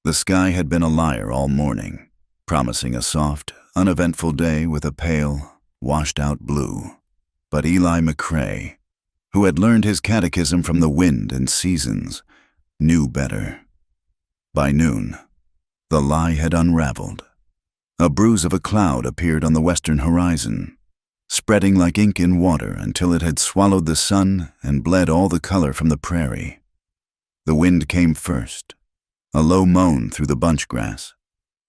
The sky had been a liar all morning, promising a soft, uneventful day with a pale, washed-out blue. But Eli McCrae, who had learned his catechism from the wind and seasons, knew better. By noon, the lie had unraveled. A bruise of a cloud appeared on the western horizon, spreading like ink in water until it had swallowed the sun and bled all the color from the prairie. The wind came first, a low moan through the bunch grass,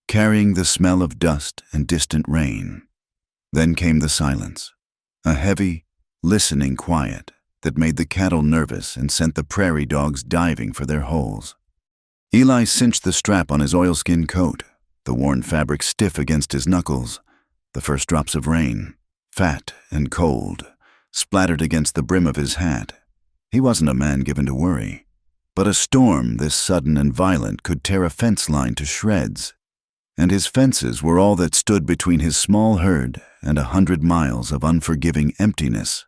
carrying the smell of dust and distant rain. Then came the silence, a heavy, listening quiet that made the cattle nervous and sent the prairie dogs diving for their holes. Eli cinched the strap on his oilskin coat, the worn fabric stiff against his knuckles. The first drops of rain, fat and cold, splattered against the brim of his hat. He wasn't a man given to worry, but a storm this sudden and violent could tear a fence line to shreds, and his fences were all that stood between his small herd and 100 miles of unforgiving emptiness.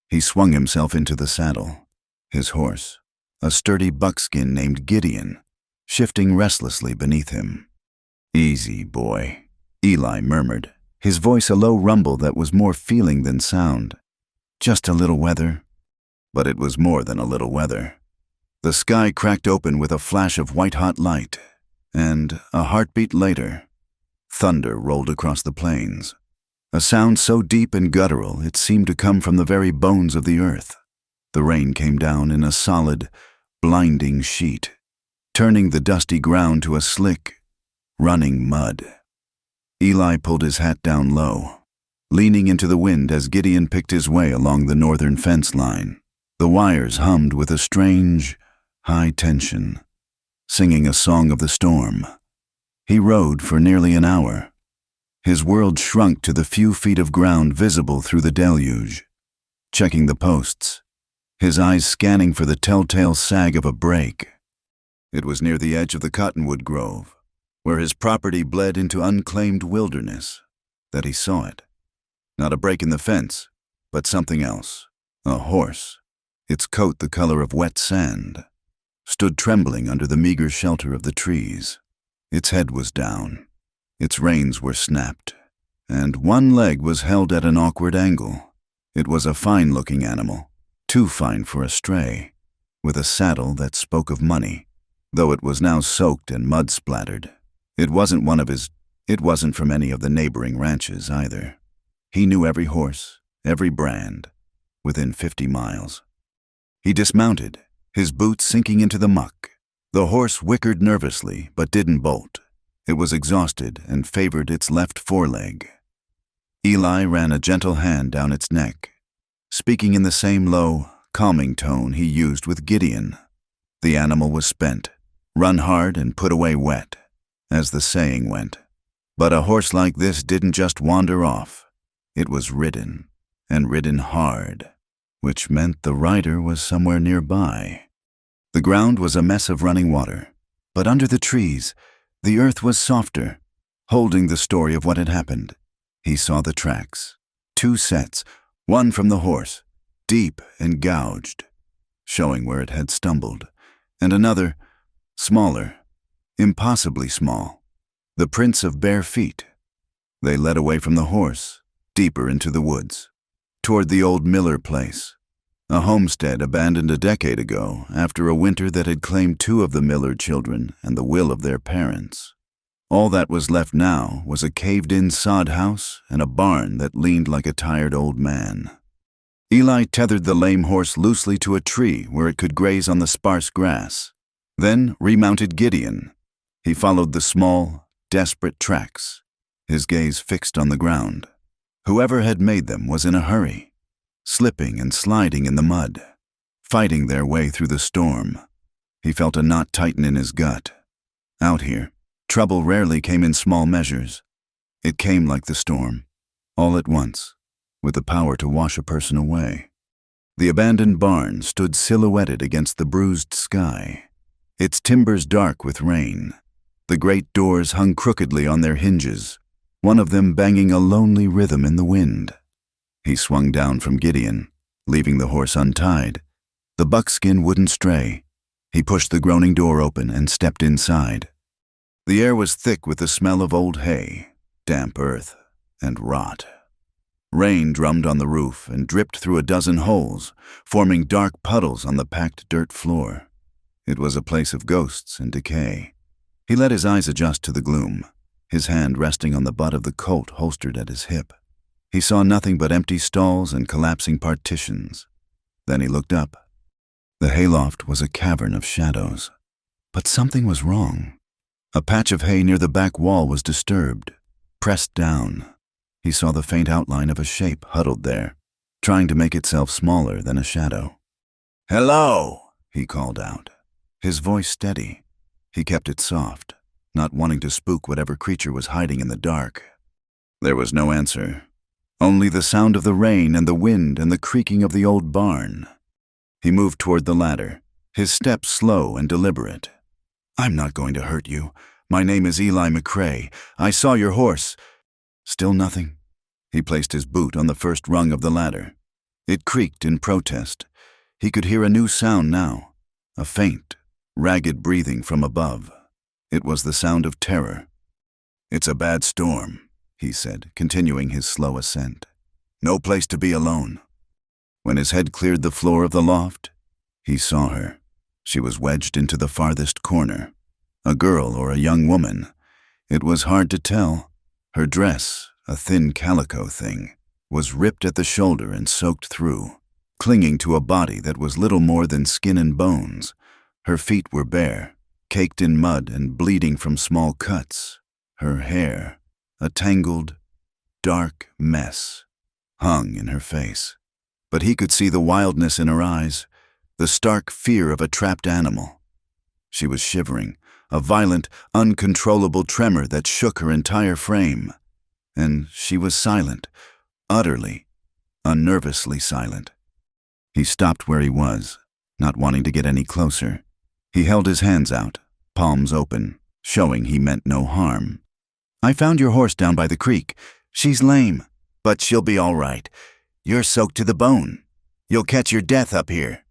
He swung himself into the saddle, his horse, a sturdy buckskin named Gideon, shifting restlessly beneath him. "Easy, boy," Eli murmured, his voice a low rumble that was more feeling than sound. "Just a little weather." But it was more than a little weather. The sky cracked open with a flash of white-hot light, and, a heartbeat later, thunder rolled across the plains. A sound so deep and guttural it seemed to come from the very bones of the earth. The rain came down in a solid, blinding sheet, turning the dusty ground to a slick, running mud. Eli pulled his hat down low, leaning into the wind as Gideon picked his way along the northern fence line. The wires hummed with a strange, high tension, singing a song of the storm. He rode for nearly an hour. His world shrunk to the few feet of ground visible through the deluge, checking the posts, his eyes scanning for the telltale sag of a break. It was near the edge of the cottonwood grove, where his property bled into unclaimed wilderness, that he saw it. Not a break in the fence, but something else. A horse, its coat the color of wet sand, stood trembling under the meager shelter of the trees. Its head was down, its reins were snapped, and one leg was held at an awkward angle. It was a fine-looking animal, too fine for a stray, with a saddle that spoke of money, though it was now soaked and mud-splattered. It wasn't from any of the neighboring ranches either. He knew every horse, every brand, within 50 miles. He dismounted, his boots sinking into the muck. The horse whickered nervously, but didn't bolt. It was exhausted and favored its left foreleg. Eli ran a gentle hand down its neck, speaking in the same low, calming tone he used with Gideon. The animal was spent, run hard and put away wet, as the saying went. But a horse like this didn't just wander off. It was ridden, and ridden hard, which meant the rider was somewhere nearby. The ground was a mess of running water, but under the trees, the earth was softer, holding the story of what had happened. He saw the tracks, 2 sets, one from the horse, deep and gouged, showing where it had stumbled, and another, smaller, impossibly small, the prints of bare feet. They led away from the horse, deeper into the woods, toward the old Miller place, a homestead abandoned a decade ago after a winter that had claimed 2 of the Miller children and the will of their parents. All that was left now was a caved-in sod house and a barn that leaned like a tired old man. Eli tethered the lame horse loosely to a tree where it could graze on the sparse grass, then remounted Gideon. He followed the small, desperate tracks, his gaze fixed on the ground. Whoever had made them was in a hurry, slipping and sliding in the mud, fighting their way through the storm. He felt a knot tighten in his gut. Out here, trouble rarely came in small measures. It came like the storm, all at once, with the power to wash a person away. The abandoned barn stood silhouetted against the bruised sky, its timbers dark with rain. The great doors hung crookedly on their hinges, one of them banging a lonely rhythm in the wind. He swung down from Gideon, leaving the horse untied. The buckskin wouldn't stray. He pushed the groaning door open and stepped inside. The air was thick with the smell of old hay, damp earth, and rot. Rain drummed on the roof and dripped through a dozen holes, forming dark puddles on the packed dirt floor. It was a place of ghosts and decay. He let his eyes adjust to the gloom, his hand resting on the butt of the Colt holstered at his hip. He saw nothing but empty stalls and collapsing partitions. Then he looked up. The hayloft was a cavern of shadows. But something was wrong. A patch of hay near the back wall was disturbed, pressed down. He saw the faint outline of a shape huddled there, trying to make itself smaller than a shadow. "Hello," he called out, his voice steady. He kept it soft, not wanting to spook whatever creature was hiding in the dark. There was no answer, only the sound of the rain and the wind and the creaking of the old barn. He moved toward the ladder, his steps slow and deliberate. "I'm not going to hurt you. My name is Eli McCrae. I saw your horse." Still nothing. He placed his boot on the first rung of the ladder. It creaked in protest. He could hear a new sound now, a faint, ragged breathing from above. It was the sound of terror. "It's a bad storm," he said, continuing his slow ascent. "No place to be alone." When his head cleared the floor of the loft, he saw her. She was wedged into the farthest corner. A girl or a young woman. It was hard to tell. Her dress, a thin calico thing, was ripped at the shoulder and soaked through, clinging to a body that was little more than skin and bones. Her feet were bare, caked in mud and bleeding from small cuts. Her hair, a tangled, dark mess, hung in her face. But he could see the wildness in her eyes, the stark fear of a trapped animal. She was shivering, a violent, uncontrollable tremor that shook her entire frame. And she was silent, utterly, unnervously silent. He stopped where he was, not wanting to get any closer. He held his hands out, palms open, showing he meant no harm. "I found your horse down by the creek. She's lame, but she'll be all right. You're soaked to the bone. You'll catch your death up here."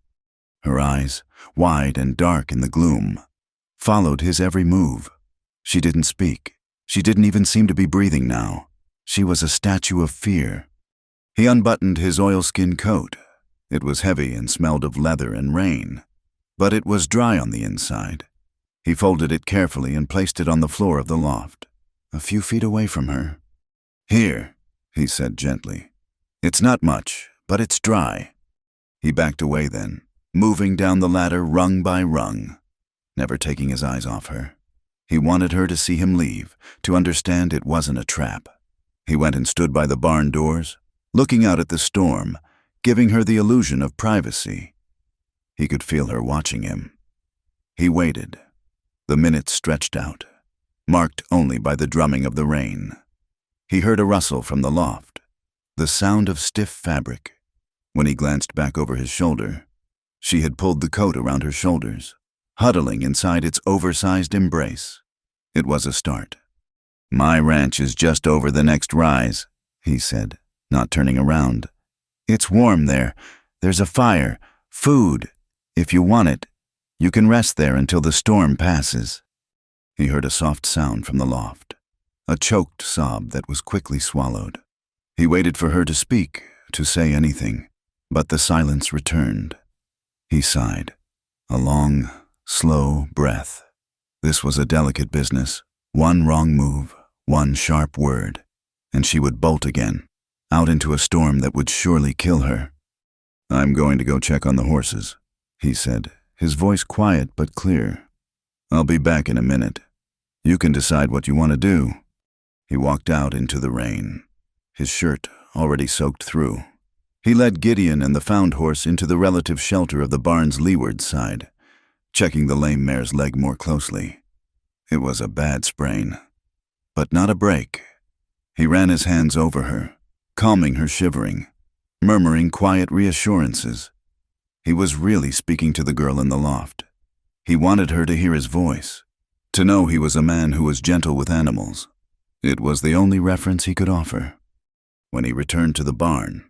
Her eyes, wide and dark in the gloom, followed his every move. She didn't speak. She didn't even seem to be breathing now. She was a statue of fear. He unbuttoned his oilskin coat. It was heavy and smelled of leather and rain, but it was dry on the inside. He folded it carefully and placed it on the floor of the loft, a few feet away from her. "Here," he said gently. "It's not much, but it's dry." He backed away then, moving down the ladder rung by rung, never taking his eyes off her. He wanted her to see him leave, to understand it wasn't a trap. He went and stood by the barn doors, looking out at the storm, giving her the illusion of privacy. He could feel her watching him. He waited. The minutes stretched out, marked only by the drumming of the rain. He heard a rustle from the loft, the sound of stiff fabric. When he glanced back over his shoulder, she had pulled the coat around her shoulders, huddling inside its oversized embrace. It was a start. "My ranch is just over the next rise," he said, not turning around. "It's warm there. There's a fire, food. If you want it, you can rest there until the storm passes." He heard a soft sound from the loft, a choked sob that was quickly swallowed. He waited for her to speak, to say anything, but the silence returned. He sighed, a long, slow breath. This was a delicate business. One wrong move, one sharp word, and she would bolt again, out into a storm that would surely kill her. "I'm going to go check on the horses," he said, his voice quiet but clear. "I'll be back in a minute. You can decide what you want to do." He walked out into the rain, his shirt already soaked through. He led Gideon and the found horse into the relative shelter of the barn's leeward side, checking the lame mare's leg more closely. It was a bad sprain, but not a break. He ran his hands over her, calming her shivering, murmuring quiet reassurances. He was really speaking to the girl in the loft. He wanted her to hear his voice, to know he was a man who was gentle with animals. It was the only reference he could offer. When he returned to the barn,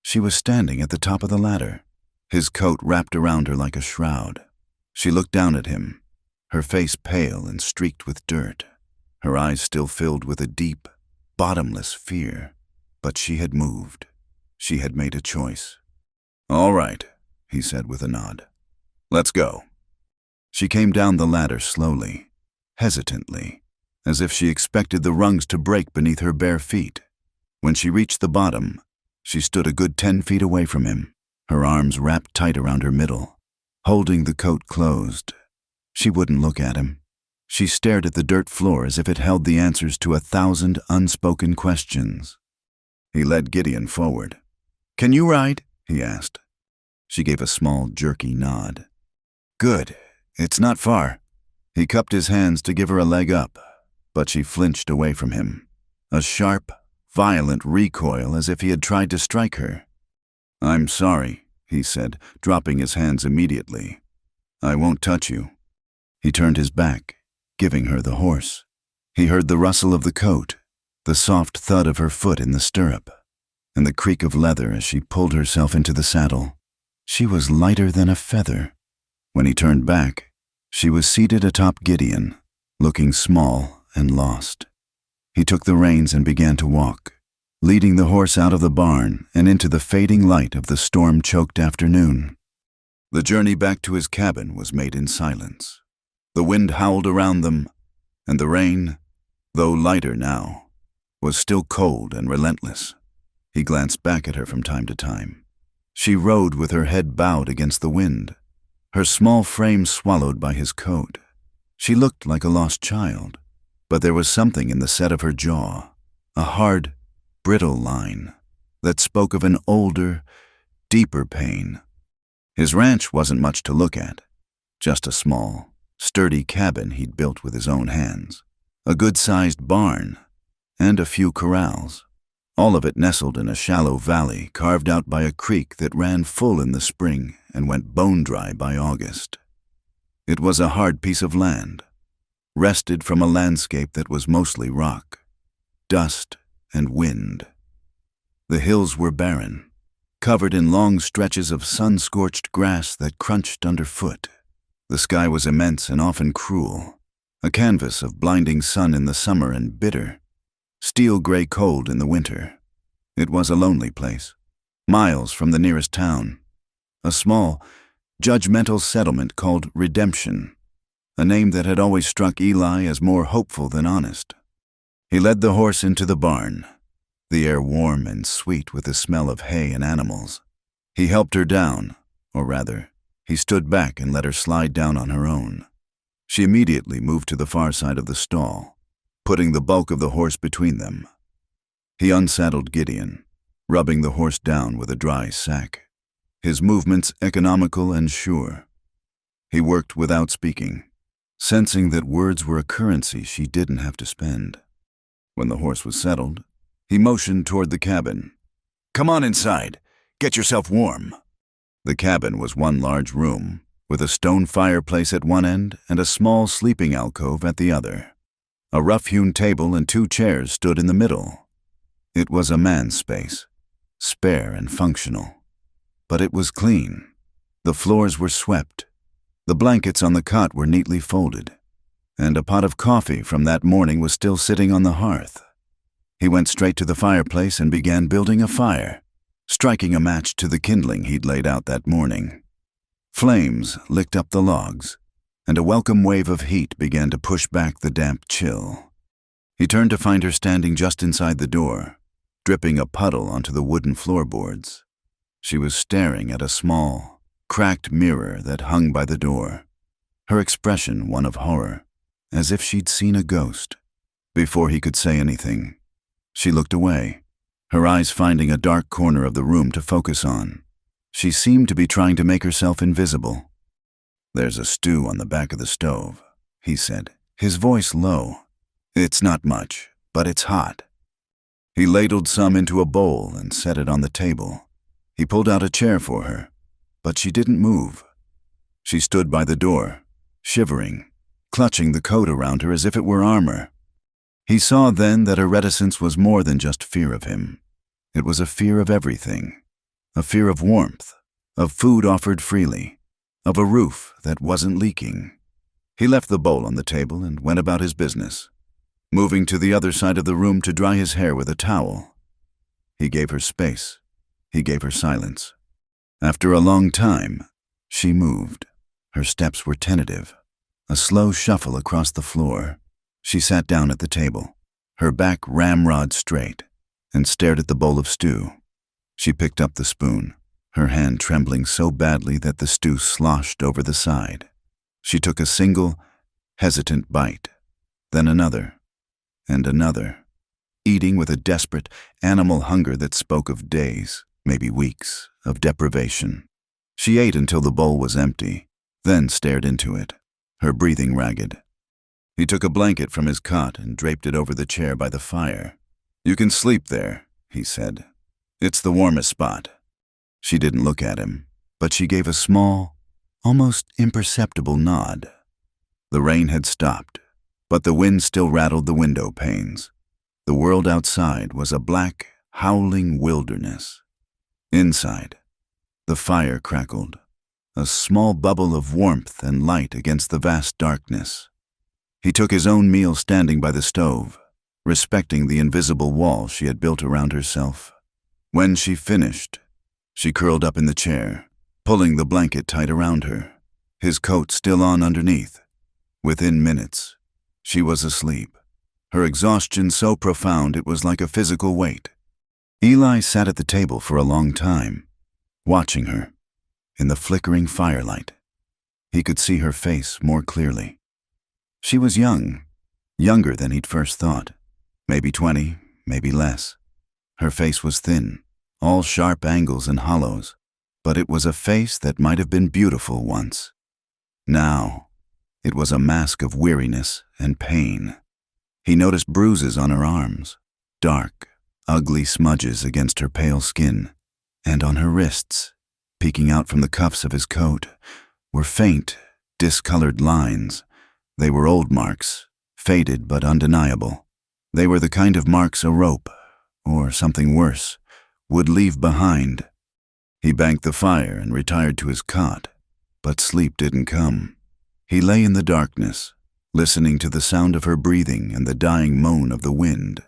she was standing at the top of the ladder, his coat wrapped around her like a shroud. She looked down at him, her face pale and streaked with dirt, her eyes still filled with a deep, bottomless fear. But she had moved. She had made a choice. "All right," he said with a nod. "Let's go." She came down the ladder slowly, hesitantly, as if she expected the rungs to break beneath her bare feet. When she reached the bottom, she stood a good 10 feet away from him, her arms wrapped tight around her middle, holding the coat closed. She wouldn't look at him. She stared at the dirt floor as if it held the answers to 1,000 unspoken questions. He led Gideon forward. "Can you ride?" he asked. She gave a small, jerky nod. "Good. It's not far." He cupped his hands to give her a leg up, but she flinched away from him, a sharp, violent recoil as if he had tried to strike her. "I'm sorry," he said, dropping his hands immediately. "I won't touch you." He turned his back, giving her the horse. He heard the rustle of the coat, the soft thud of her foot in the stirrup, and the creak of leather as she pulled herself into the saddle. She was lighter than a feather. When he turned back, she was seated atop Gideon, looking small and lost. He took the reins and began to walk, leading the horse out of the barn and into the fading light of the storm-choked afternoon. The journey back to his cabin was made in silence. The wind howled around them, and the rain, though lighter now, was still cold and relentless. He glanced back at her from time to time. She rode with her head bowed against the wind, her small frame swallowed by his coat. She looked like a lost child, but there was something in the set of her jaw, a hard, brittle line, that spoke of an older, deeper pain. His ranch wasn't much to look at, just a small, sturdy cabin he'd built with his own hands, a good-sized barn, and a few corrals. All of it nestled in a shallow valley carved out by a creek that ran full in the spring and went bone-dry by August. It was a hard piece of land, wrested from a landscape that was mostly rock, dust, and wind. The hills were barren, covered in long stretches of sun-scorched grass that crunched underfoot. The sky was immense and often cruel, a canvas of blinding sun in the summer and bitter, steel-gray cold in the winter. It was a lonely place, miles from the nearest town, a small, judgmental settlement called Redemption, a name that had always struck Eli as more hopeful than honest. He led the horse into the barn, the air warm and sweet with the smell of hay and animals. He helped her down, or rather, he stood back and let her slide down on her own. She immediately moved to the far side of the stall, putting the bulk of the horse between them. He unsaddled Gideon, rubbing the horse down with a dry sack, his movements economical and sure. He worked without speaking, sensing that words were a currency she didn't have to spend. When the horse was settled, he motioned toward the cabin. "Come on inside. Get yourself warm." The cabin was one large room, with a stone fireplace at one end and a small sleeping alcove at the other. A rough-hewn table and 2 chairs stood in the middle. It was a man's space, spare and functional. But it was clean. The floors were swept. The blankets on the cot were neatly folded, and a pot of coffee from that morning was still sitting on the hearth. He went straight to the fireplace and began building a fire, striking a match to the kindling he'd laid out that morning. Flames licked up the logs, and a welcome wave of heat began to push back the damp chill. He turned to find her standing just inside the door, dripping a puddle onto the wooden floorboards. She was staring at a small, cracked mirror that hung by the door, her expression one of horror, as if she'd seen a ghost. Before he could say anything, she looked away, her eyes finding a dark corner of the room to focus on. She seemed to be trying to make herself invisible. "There's a stew on the back of the stove," he said, his voice low. "It's not much, but it's hot." He ladled some into a bowl and set it on the table. He pulled out a chair for her, but she didn't move. She stood by the door, shivering, clutching the coat around her as if it were armor. He saw then that her reticence was more than just fear of him. It was a fear of everything, a fear of warmth, of food offered freely, of a roof that wasn't leaking. He left the bowl on the table and went about his business, moving to the other side of the room to dry his hair with a towel. He gave her space. He gave her silence. After a long time, she moved. Her steps were tentative, a slow shuffle across the floor. She sat down at the table, her back ramrod straight, and stared at the bowl of stew. She picked up the spoon, her hand trembling so badly that the stew sloshed over the side. She took a single, hesitant bite, then another, and another, eating with a desperate, animal hunger that spoke of days, maybe weeks, of deprivation. She ate until the bowl was empty, then stared into it, her breathing ragged. He took a blanket from his cot and draped it over the chair by the fire. "You can sleep there," he said. "It's the warmest spot." She didn't look at him, but she gave a small, almost imperceptible nod. The rain had stopped, but the wind still rattled the window panes. The world outside was a black, howling wilderness. Inside, the fire crackled, a small bubble of warmth and light against the vast darkness. He took his own meal standing by the stove, respecting the invisible wall she had built around herself. When she finished, she curled up in the chair, pulling the blanket tight around her, his coat still on underneath. Within minutes, she was asleep, her exhaustion so profound it was like a physical weight. Eli sat at the table for a long time, watching her. In the flickering firelight, he could see her face more clearly. She was young, younger than he'd first thought, maybe 20, maybe less. Her face was thin, all sharp angles and hollows, but it was a face that might have been beautiful once. Now, it was a mask of weariness and pain. He noticed bruises on her arms, dark, ugly smudges against her pale skin, and on her wrists, peeking out from the cuffs of his coat, were faint, discolored lines. They were old marks, faded but undeniable. They were the kind of marks a rope, or something worse, would leave behind. He banked the fire and retired to his cot, but sleep didn't come. He lay in the darkness, listening to the sound of her breathing and the dying moan of the wind.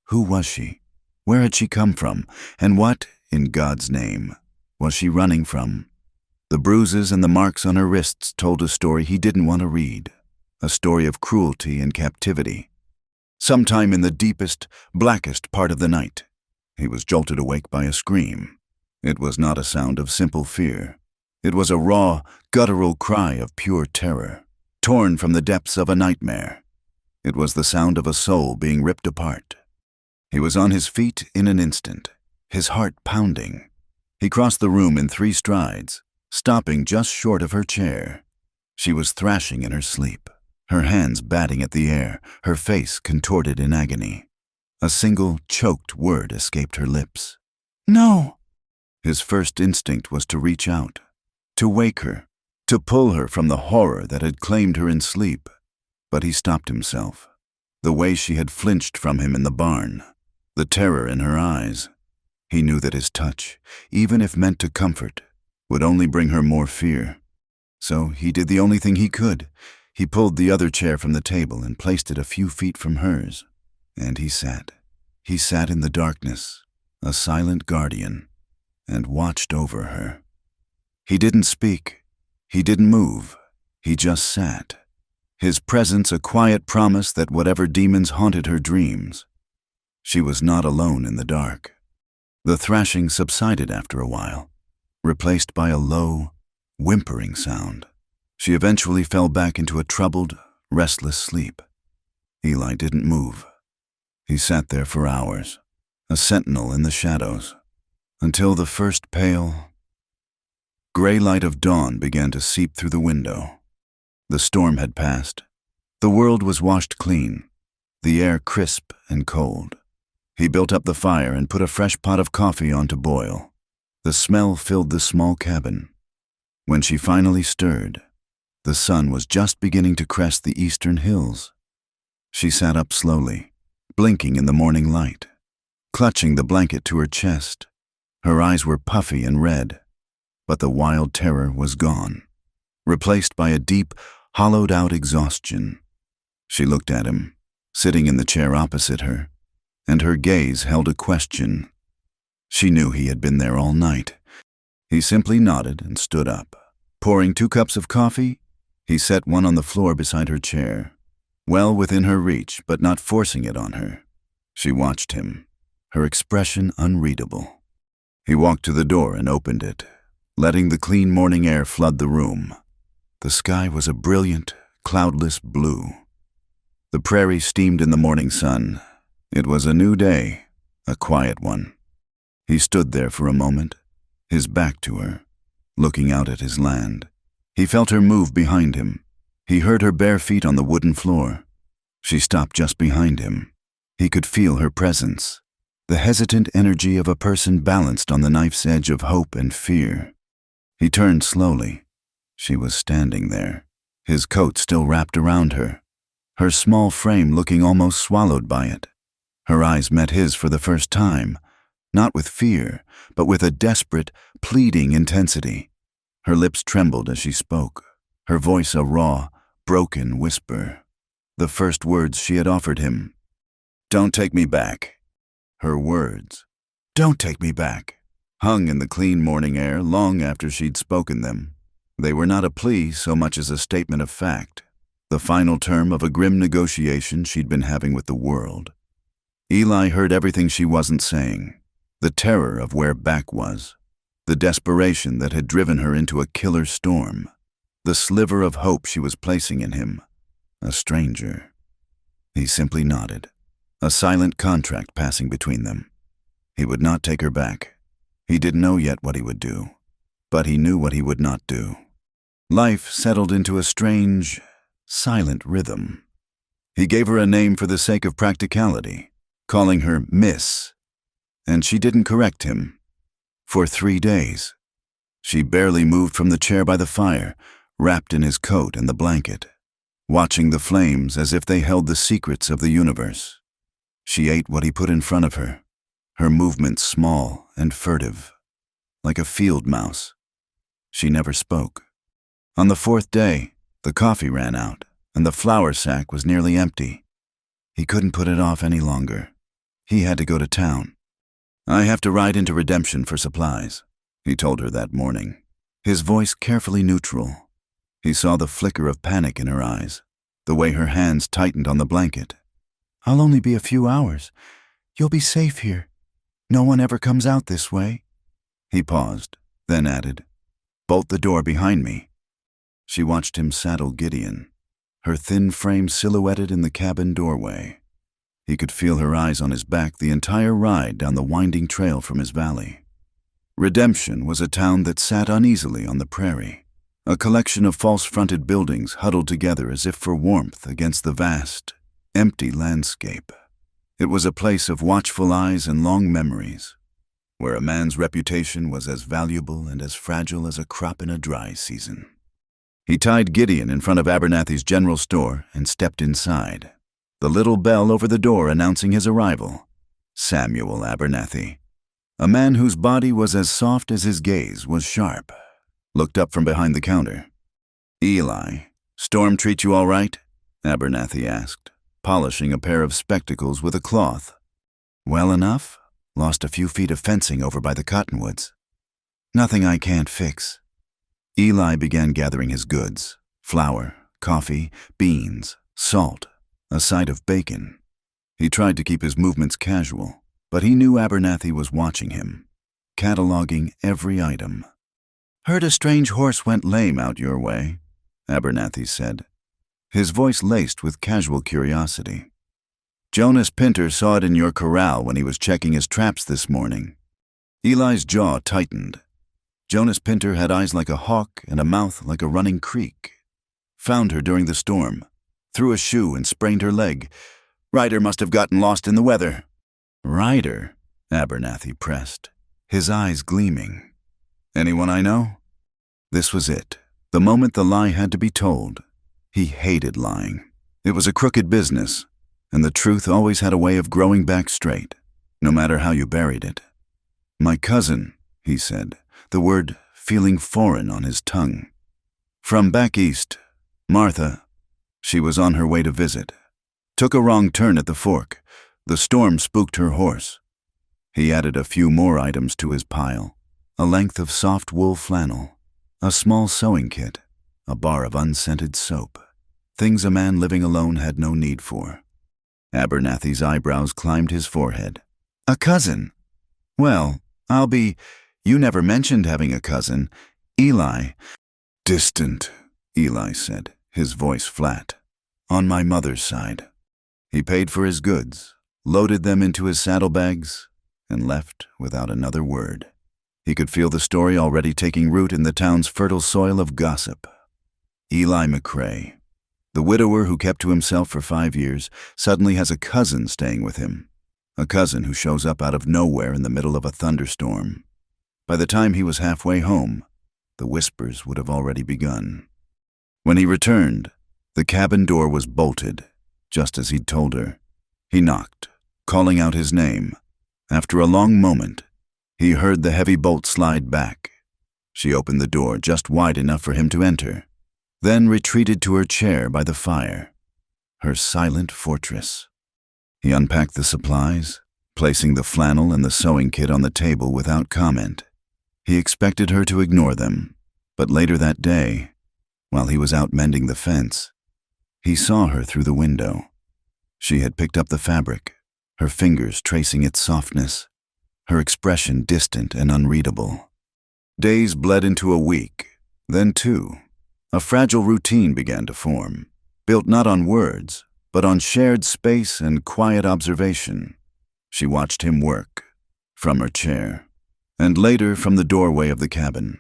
Who was she? Where had she come from? And what, in God's name, was she running from? The bruises and the marks on her wrists told a story he didn't want to read, a story of cruelty and captivity. Sometime in the deepest, blackest part of the night, he was jolted awake by a scream. It was not a sound of simple fear. It was a raw, guttural cry of pure terror, torn from the depths of a nightmare. It was the sound of a soul being ripped apart. He was on his feet in an instant, his heart pounding. He crossed the room in 3 strides, stopping just short of her chair. She was thrashing in her sleep, her hands batting at the air, her face contorted in agony. A single, choked word escaped her lips. "No!" His first instinct was to reach out, to wake her, to pull her from the horror that had claimed her in sleep. But he stopped himself. The way she had flinched from him in the barn, the terror in her eyes. He knew that his touch, even if meant to comfort, would only bring her more fear. So he did the only thing he could. He pulled the other chair from the table and placed it a few feet from hers. And he sat. He sat in the darkness, a silent guardian, and watched over her. He didn't speak. He didn't move. He just sat. His presence a quiet promise that whatever demons haunted her dreams, she was not alone in the dark. The thrashing subsided after a while, replaced by a low, whimpering sound. She eventually fell back into a troubled, restless sleep. Eli didn't move. He sat there for hours, a sentinel in the shadows, until the first pale, gray light of dawn began to seep through the window. The storm had passed. The world was washed clean, the air crisp and cold. He built up the fire and put a fresh pot of coffee on to boil. The smell filled the small cabin. When she finally stirred, the sun was just beginning to crest the eastern hills. She sat up slowly, blinking in the morning light, clutching the blanket to her chest. Her eyes were puffy and red, but the wild terror was gone, replaced by a deep, hollowed-out exhaustion. She looked at him, sitting in the chair opposite her, and her gaze held a question. She knew he had been there all night. He simply nodded and stood up. Pouring 2 cups of coffee, he set one on the floor beside her chair, well within her reach, but not forcing it on her. She watched him, her expression unreadable. He walked to the door and opened it, letting the clean morning air flood the room. The sky was a brilliant, cloudless blue. The prairie steamed in the morning sun. It was a new day, a quiet one. He stood there for a moment, his back to her, looking out at his land. He felt her move behind him. He heard her bare feet on the wooden floor. She stopped just behind him. He could feel her presence, the hesitant energy of a person balanced on the knife's edge of hope and fear. He turned slowly. She was standing there, his coat still wrapped around her, her small frame looking almost swallowed by it. Her eyes met his for the first time, not with fear, but with a desperate, pleading intensity. Her lips trembled as she spoke, her voice a raw, broken whisper. The first words she had offered him. "Don't take me back." Her words, "Don't take me back," hung in the clean morning air long after she'd spoken them. They were not a plea so much as a statement of fact, the final term of a grim negotiation she'd been having with the world. Eli heard everything she wasn't saying, the terror of where back was, the desperation that had driven her into a killer storm, the sliver of hope she was placing in him, a stranger. He simply nodded, a silent contract passing between them. He would not take her back. He didn't know yet what he would do, but he knew what he would not do. Life settled into a strange, silent rhythm. He gave her a name for the sake of practicality, calling her Miss, and she didn't correct him. For 3 days, she barely moved from the chair by the fire, wrapped in his coat and the blanket, watching the flames as if they held the secrets of the universe. She ate what he put in front of her, her movements small and furtive, like a field mouse. She never spoke. On the 4th day, the coffee ran out, and the flour sack was nearly empty. He couldn't put it off any longer. He had to go to town. "I have to ride into Redemption for supplies," he told her that morning, his voice carefully neutral. He saw the flicker of panic in her eyes, the way her hands tightened on the blanket. "I'll only be a few hours. You'll be safe here. No one ever comes out this way." He paused, then added, "Bolt the door behind me." She watched him saddle Gideon, her thin frame silhouetted in the cabin doorway. He could feel her eyes on his back the entire ride down the winding trail from his valley. Redemption was a town that sat uneasily on the prairie, a collection of false-fronted buildings huddled together as if for warmth against the vast, empty landscape. It was a place of watchful eyes and long memories, where a man's reputation was as valuable and as fragile as a crop in a dry season. He tied Gideon in front of Abernathy's general store and stepped inside, the little bell over the door announcing his arrival. Samuel Abernathy, a man whose body was as soft as his gaze was sharp, looked up from behind the counter. "Eli, storm treat you all right?" Abernathy asked, polishing a pair of spectacles with a cloth. "Well enough. Lost a few feet of fencing over by the cottonwoods. Nothing I can't fix." Eli began gathering his goods: flour, coffee, beans, salt, a side of bacon. He tried to keep his movements casual, but he knew Abernathy was watching him, cataloging every item. "Heard a strange horse went lame out your way," Abernathy said, his voice laced with casual curiosity. "Jonas Pinter saw it in your corral when he was checking his traps this morning." Eli's jaw tightened. Jonas Pinter had eyes like a hawk and a mouth like a running creek. "Found her during the storm. Threw a shoe and sprained her leg. Rider must have gotten lost in the weather." "Rider?" Abernathy pressed, his eyes gleaming. "Anyone I know?" This was it, the moment the lie had to be told. He hated lying. It was a crooked business, and the truth always had a way of growing back straight, no matter how you buried it. "My cousin," he said, the word feeling foreign on his tongue. "From back east. Martha, she was on her way to visit, took a wrong turn at the fork. The storm spooked her horse. He added a few more items to his pile: a length of soft wool flannel, a small sewing kit, a bar of unscented soap, things a man living alone had no need for. Abernathy's eyebrows climbed his forehead. A cousin? Well, you never mentioned having a cousin. Eli. Distant, Eli said, his voice flat. On my mother's side. He paid for his goods, loaded them into his saddlebags, and left without another word. He could feel the story already taking root in the town's fertile soil of gossip. Eli McCrae, the widower who kept to himself for 5 years, suddenly has a cousin staying with him. A cousin who shows up out of nowhere in the middle of a thunderstorm. By the time he was halfway home, the whispers would have already begun. When he returned, the cabin door was bolted, just as he'd told her. He knocked, calling out his name. After a long moment, he heard the heavy bolt slide back. She opened the door just wide enough for him to enter, then retreated to her chair by the fire, her silent fortress. He unpacked the supplies, placing the flannel and the sewing kit on the table without comment. He expected her to ignore them, but later that day, while he was out mending the fence, he saw her through the window. She had picked up the fabric, her fingers tracing its softness, her expression distant and unreadable. Days bled into a week, then 2. A fragile routine began to form, built not on words, but on shared space and quiet observation. She watched him work, from her chair, and later from the doorway of the cabin.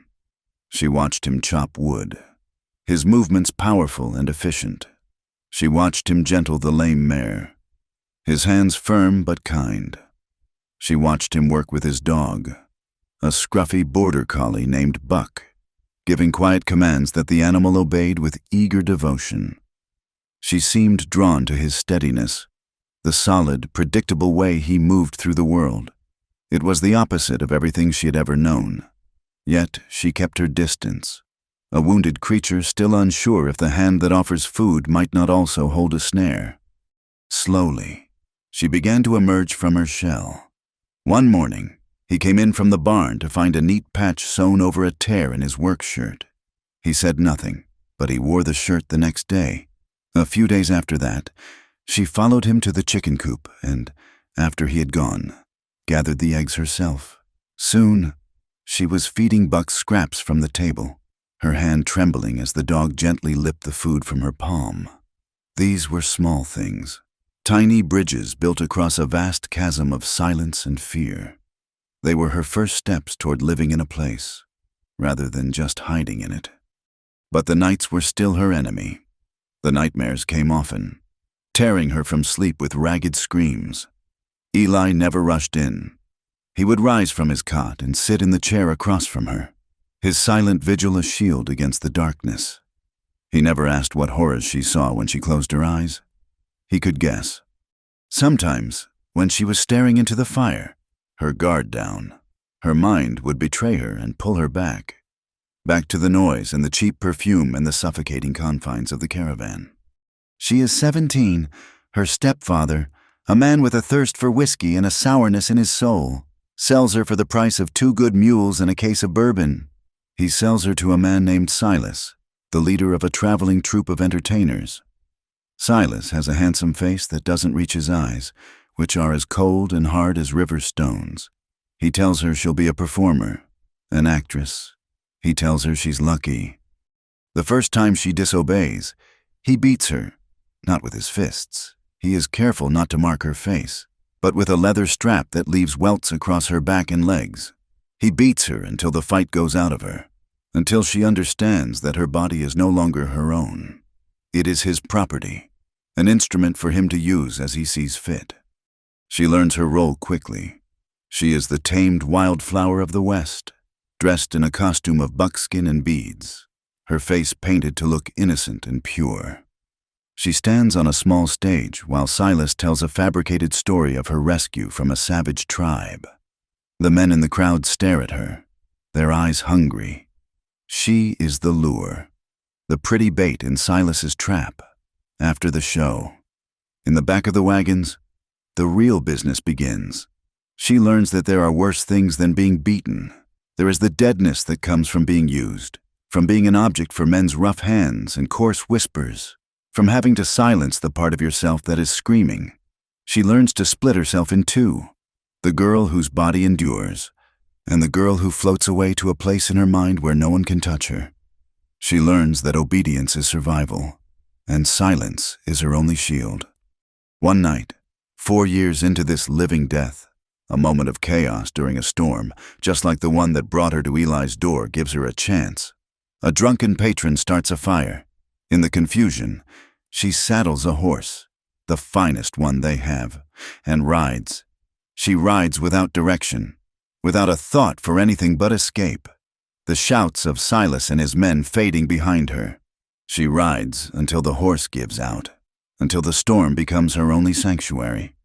She watched him chop wood, his movements powerful and efficient. She watched him gentle the lame mare, his hands firm but kind. She watched him work with his dog, a scruffy border collie named Buck, giving quiet commands that the animal obeyed with eager devotion. She seemed drawn to his steadiness, the solid, predictable way he moved through the world. It was the opposite of everything she had ever known. Yet she kept her distance, a wounded creature still unsure if the hand that offers food might not also hold a snare. Slowly, she began to emerge from her shell. One morning, he came in from the barn to find a neat patch sewn over a tear in his work shirt. He said nothing, but he wore the shirt the next day. A few days after that, she followed him to the chicken coop and, after he had gone, gathered the eggs herself. Soon, she was feeding Buck scraps from the table, her hand trembling as the dog gently lipped the food from her palm. These were small things, tiny bridges built across a vast chasm of silence and fear. They were her first steps toward living in a place, rather than just hiding in it. But the nights were still her enemy. The nightmares came often, tearing her from sleep with ragged screams. Eli never rushed in. He would rise from his cot and sit in the chair across from her, his silent vigil a shield against the darkness. He never asked what horrors she saw when she closed her eyes. He could guess. Sometimes, when she was staring into the fire, her guard down, her mind would betray her and pull her back to the noise and the cheap perfume and the suffocating confines of the caravan. She is 17, her stepfather, a man with a thirst for whiskey and a sourness in his soul, sells her for the price of 2 good mules and a case of bourbon. He sells her to a man named Silas, the leader of a traveling troupe of entertainers. Silas has a handsome face that doesn't reach his eyes, which are as cold and hard as river stones. He tells her she'll be a performer, an actress. He tells her she's lucky. The first time she disobeys, he beats her, not with his fists. He is careful not to mark her face, but with a leather strap that leaves welts across her back and legs. He beats her until the fight goes out of her, until she understands that her body is no longer her own. It is his property, an instrument for him to use as he sees fit. She learns her role quickly. She is the tamed wildflower of the West, dressed in a costume of buckskin and beads, her face painted to look innocent and pure. She stands on a small stage while Silas tells a fabricated story of her rescue from a savage tribe. The men in the crowd stare at her, their eyes hungry. She is the lure. the pretty bait in Silas's trap. After the show, in the back of the wagons, the real business begins. She learns that there are worse things than being beaten. There is the deadness that comes from being used, from being an object for men's rough hands and coarse whispers, from having to silence the part of yourself that is screaming. She learns to split herself in two, the girl whose body endures, and the girl who floats away to a place in her mind where no one can touch her. She learns that obedience is survival, and silence is her only shield. One night, 4 years into this living death, a moment of chaos during a storm, just like the one that brought her to Eli's door, gives her a chance. A drunken patron starts a fire. In the confusion, she saddles a horse, the finest one they have, and rides. She rides without direction, without a thought for anything but escape, the shouts of Silas and his men fading behind her. She rides until the horse gives out, until the storm becomes her only sanctuary.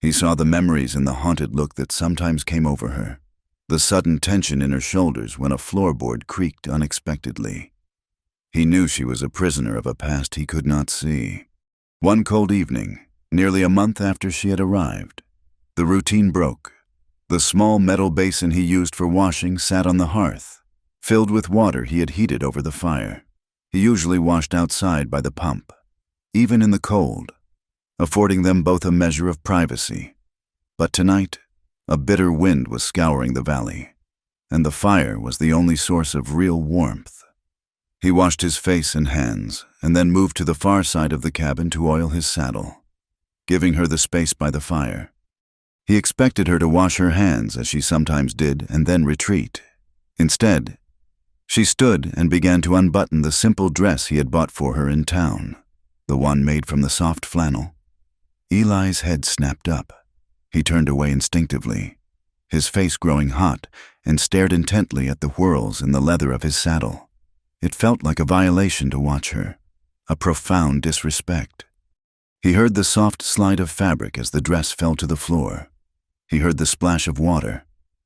He saw the memories in the haunted look that sometimes came over her, the sudden tension in her shoulders when a floorboard creaked unexpectedly. He knew she was a prisoner of a past he could not see. One cold evening, nearly a month after she had arrived, the routine broke. The small metal basin he used for washing sat on the hearth, filled with water he had heated over the fire. He usually washed outside by the pump, even in the cold, affording them both a measure of privacy. But tonight, a bitter wind was scouring the valley, and the fire was the only source of real warmth. He washed his face and hands, and then moved to the far side of the cabin to oil his saddle, giving her the space by the fire. He expected her to wash her hands, as she sometimes did, and then retreat. Instead, she stood and began to unbutton the simple dress he had bought for her in town, the one made from the soft flannel. Eli's head snapped up. He turned away instinctively, his face growing hot, and stared intently at the whirls in the leather of his saddle. It felt like a violation to watch her, a profound disrespect. He heard the soft slide of fabric as the dress fell to the floor. He heard the splash of water,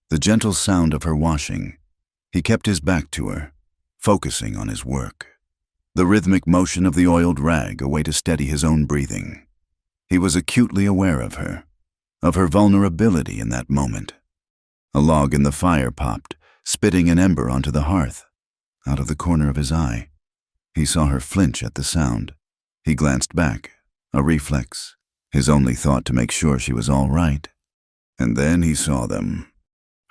the gentle sound of her washing. He kept his back to her, focusing on his work, the rhythmic motion of the oiled rag a way to steady his own breathing. He was acutely aware of her vulnerability in that moment. A log in the fire popped, spitting an ember onto the hearth. Out of the corner of his eye, he saw her flinch at the sound. He glanced back, a reflex, his only thought to make sure she was all right. And then he saw them.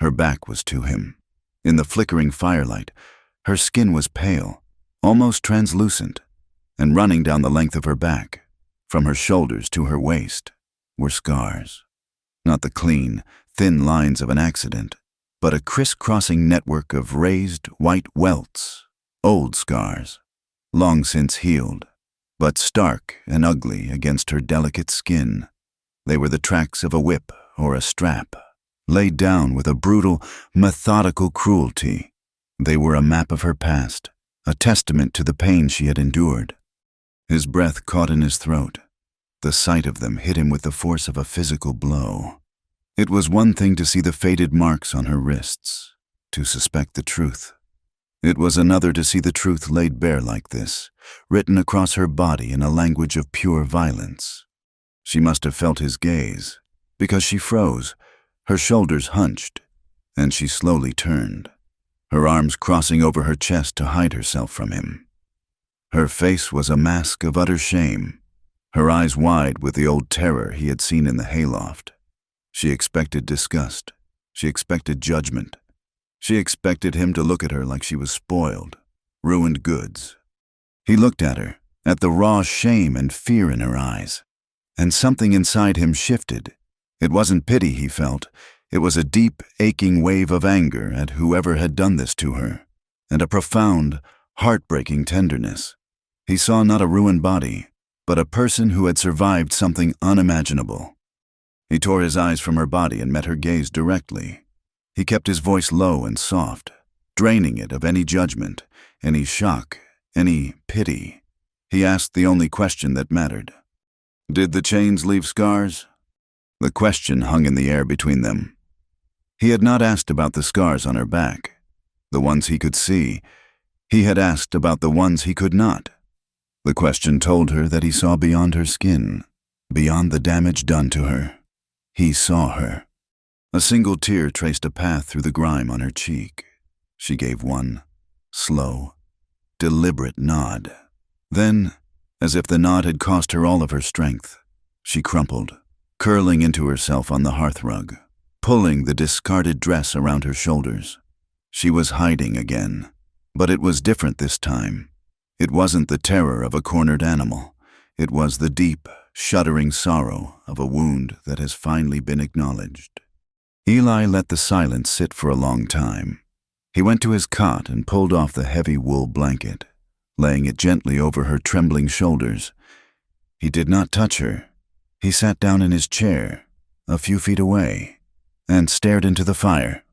Her back was to him. In the flickering firelight, her skin was pale, almost translucent, and running down the length of her back, from her shoulders to her waist, were scars. Not the clean, thin lines of an accident, but a crisscrossing network of raised white welts, old scars, long since healed, but stark and ugly against her delicate skin. They were the tracks of a whip or a strap, laid down with a brutal, methodical cruelty. They were a map of her past, a testament to the pain she had endured. His breath caught in his throat. The sight of them hit him with the force of a physical blow. It was one thing to see the faded marks on her wrists, to suspect the truth. It was another to see the truth laid bare like this, written across her body in a language of pure violence. She must have felt his gaze, because she froze, her shoulders hunched, and she slowly turned, her arms crossing over her chest to hide herself from him. Her face was a mask of utter shame, her eyes wide with the old terror he had seen in the hayloft. She expected disgust. She expected judgment. She expected him to look at her like she was spoiled, ruined goods. He looked at her, at the raw shame and fear in her eyes, and something inside him shifted. It wasn't pity he felt. It was a deep, aching wave of anger at whoever had done this to her, and a profound, heartbreaking tenderness. He saw not a ruined body, but a person who had survived something unimaginable. He tore his eyes from her body and met her gaze directly. He kept his voice low and soft, draining it of any judgment, any shock, any pity. He asked the only question that mattered. Did the chains leave scars? The question hung in the air between them. He had not asked about the scars on her back, the ones he could see. He had asked about the ones he could not. The question told her that he saw beyond her skin, beyond the damage done to her. He saw her. A single tear traced a path through the grime on her cheek. She gave one slow, deliberate nod. Then, as if the nod had cost her all of her strength, she crumpled, curling into herself on the hearthrug, pulling the discarded dress around her shoulders. She was hiding again, but it was different this time. It wasn't the terror of a cornered animal. It was the deep, shuddering sorrow of a wound that has finally been acknowledged. Eli let the silence sit for a long time. He went to his cot and pulled off the heavy wool blanket, laying it gently over her trembling shoulders. He did not touch her. He sat down in his chair, a few feet away, and stared into the fire.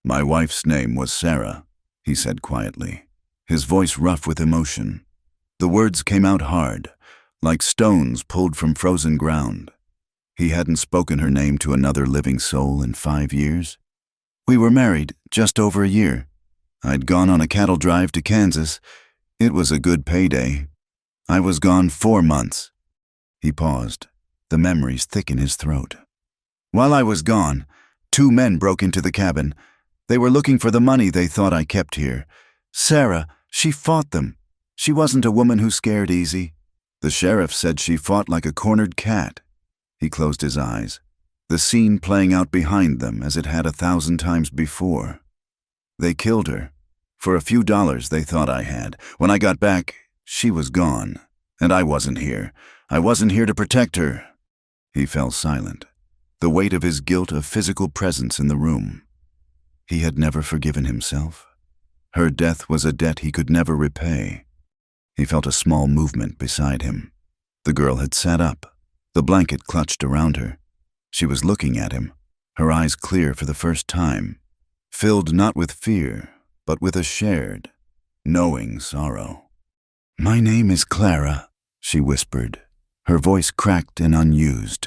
"My wife's name was Sarah," he said quietly, his voice rough with emotion. The words came out hard, like stones pulled from frozen ground. He hadn't spoken her name to another living soul in 5 years. "We were married just over a year. I'd gone on a cattle drive to Kansas. It was a good payday. I was gone 4 months. He paused, the memories thick in his throat. "While I was gone, 2 men broke into the cabin. They were looking for the money they thought I kept here. Sarah, she fought them. She wasn't a woman who scared easy. The sheriff said she fought like a cornered cat." He closed his eyes, the scene playing out behind them as it had 1,000 times before. "They killed her. For a few dollars they thought I had. When I got back, she was gone. And I wasn't here. I wasn't here to protect her." He fell silent, the weight of his guilt a physical presence in the room. He had never forgiven himself. Her death was a debt he could never repay. He felt a small movement beside him. The girl had sat up, the blanket clutched around her. She was looking at him, her eyes clear for the first time, filled not with fear, but with a shared, knowing sorrow. "My name is Clara," she whispered, her voice cracked and unused.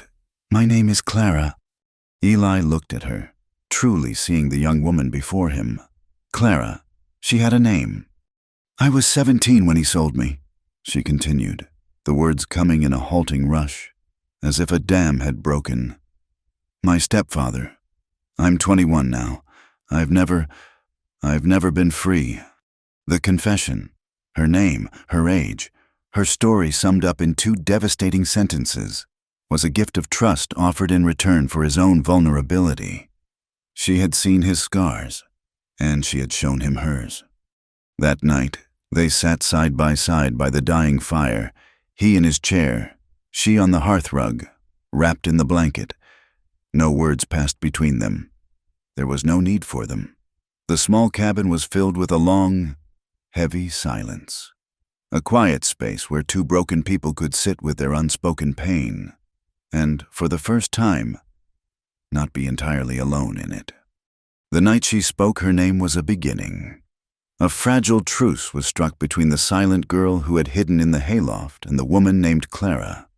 "My name is Clara." Eli looked at her, truly seeing the young woman before him. Clara, she had a name. "I was 17 when he sold me," she continued, the words coming in a halting rush, as if a dam had broken. "My stepfather. I'm 21 now. I've never been free." The confession, her name, her age, her story summed up in 2 devastating sentences, was a gift of trust offered in return for his own vulnerability. She had seen his scars, and she had shown him hers. That night, they sat side by the dying fire, he in his chair, she on the hearthrug, wrapped in the blanket. No words passed between them. There was no need for them. The small cabin was filled with a long, heavy silence. A quiet space where 2 broken people could sit with their unspoken pain, and, for the first time, not be entirely alone in it. The night she spoke her name was a beginning. A fragile truce was struck between the silent girl who had hidden in the hayloft and the woman named Clara.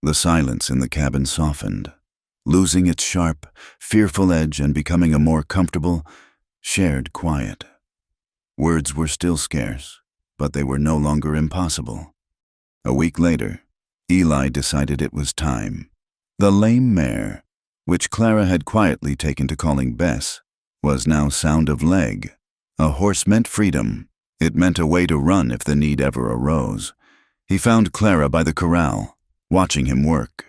The silence in the cabin softened, losing its sharp, fearful edge and becoming a more comfortable, shared quiet. Words were still scarce, but they were no longer impossible. A week later, Eli decided it was time. The lame mare, which Clara had quietly taken to calling Bess, was now sound of leg. A horse meant freedom. It meant a way to run if the need ever arose. He found Clara by the corral, watching him work,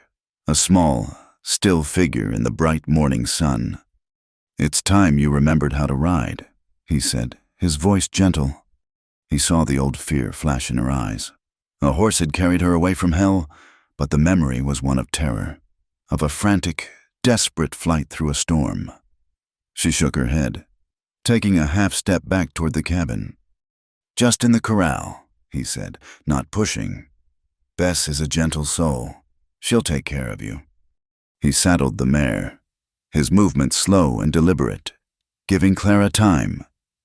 a small, still figure in the bright morning sun. "It's time you remembered how to ride," he said, his voice gentle. He saw the old fear flash in her eyes. A horse had carried her away from hell, but the memory was one of terror, of a frantic, desperate flight through a storm. She shook her head, taking a half-step back toward the cabin. "Just in the corral," he said, not pushing. "Bess is a gentle soul. She'll take care of you." He saddled the mare, his movements slow and deliberate, giving Clara time.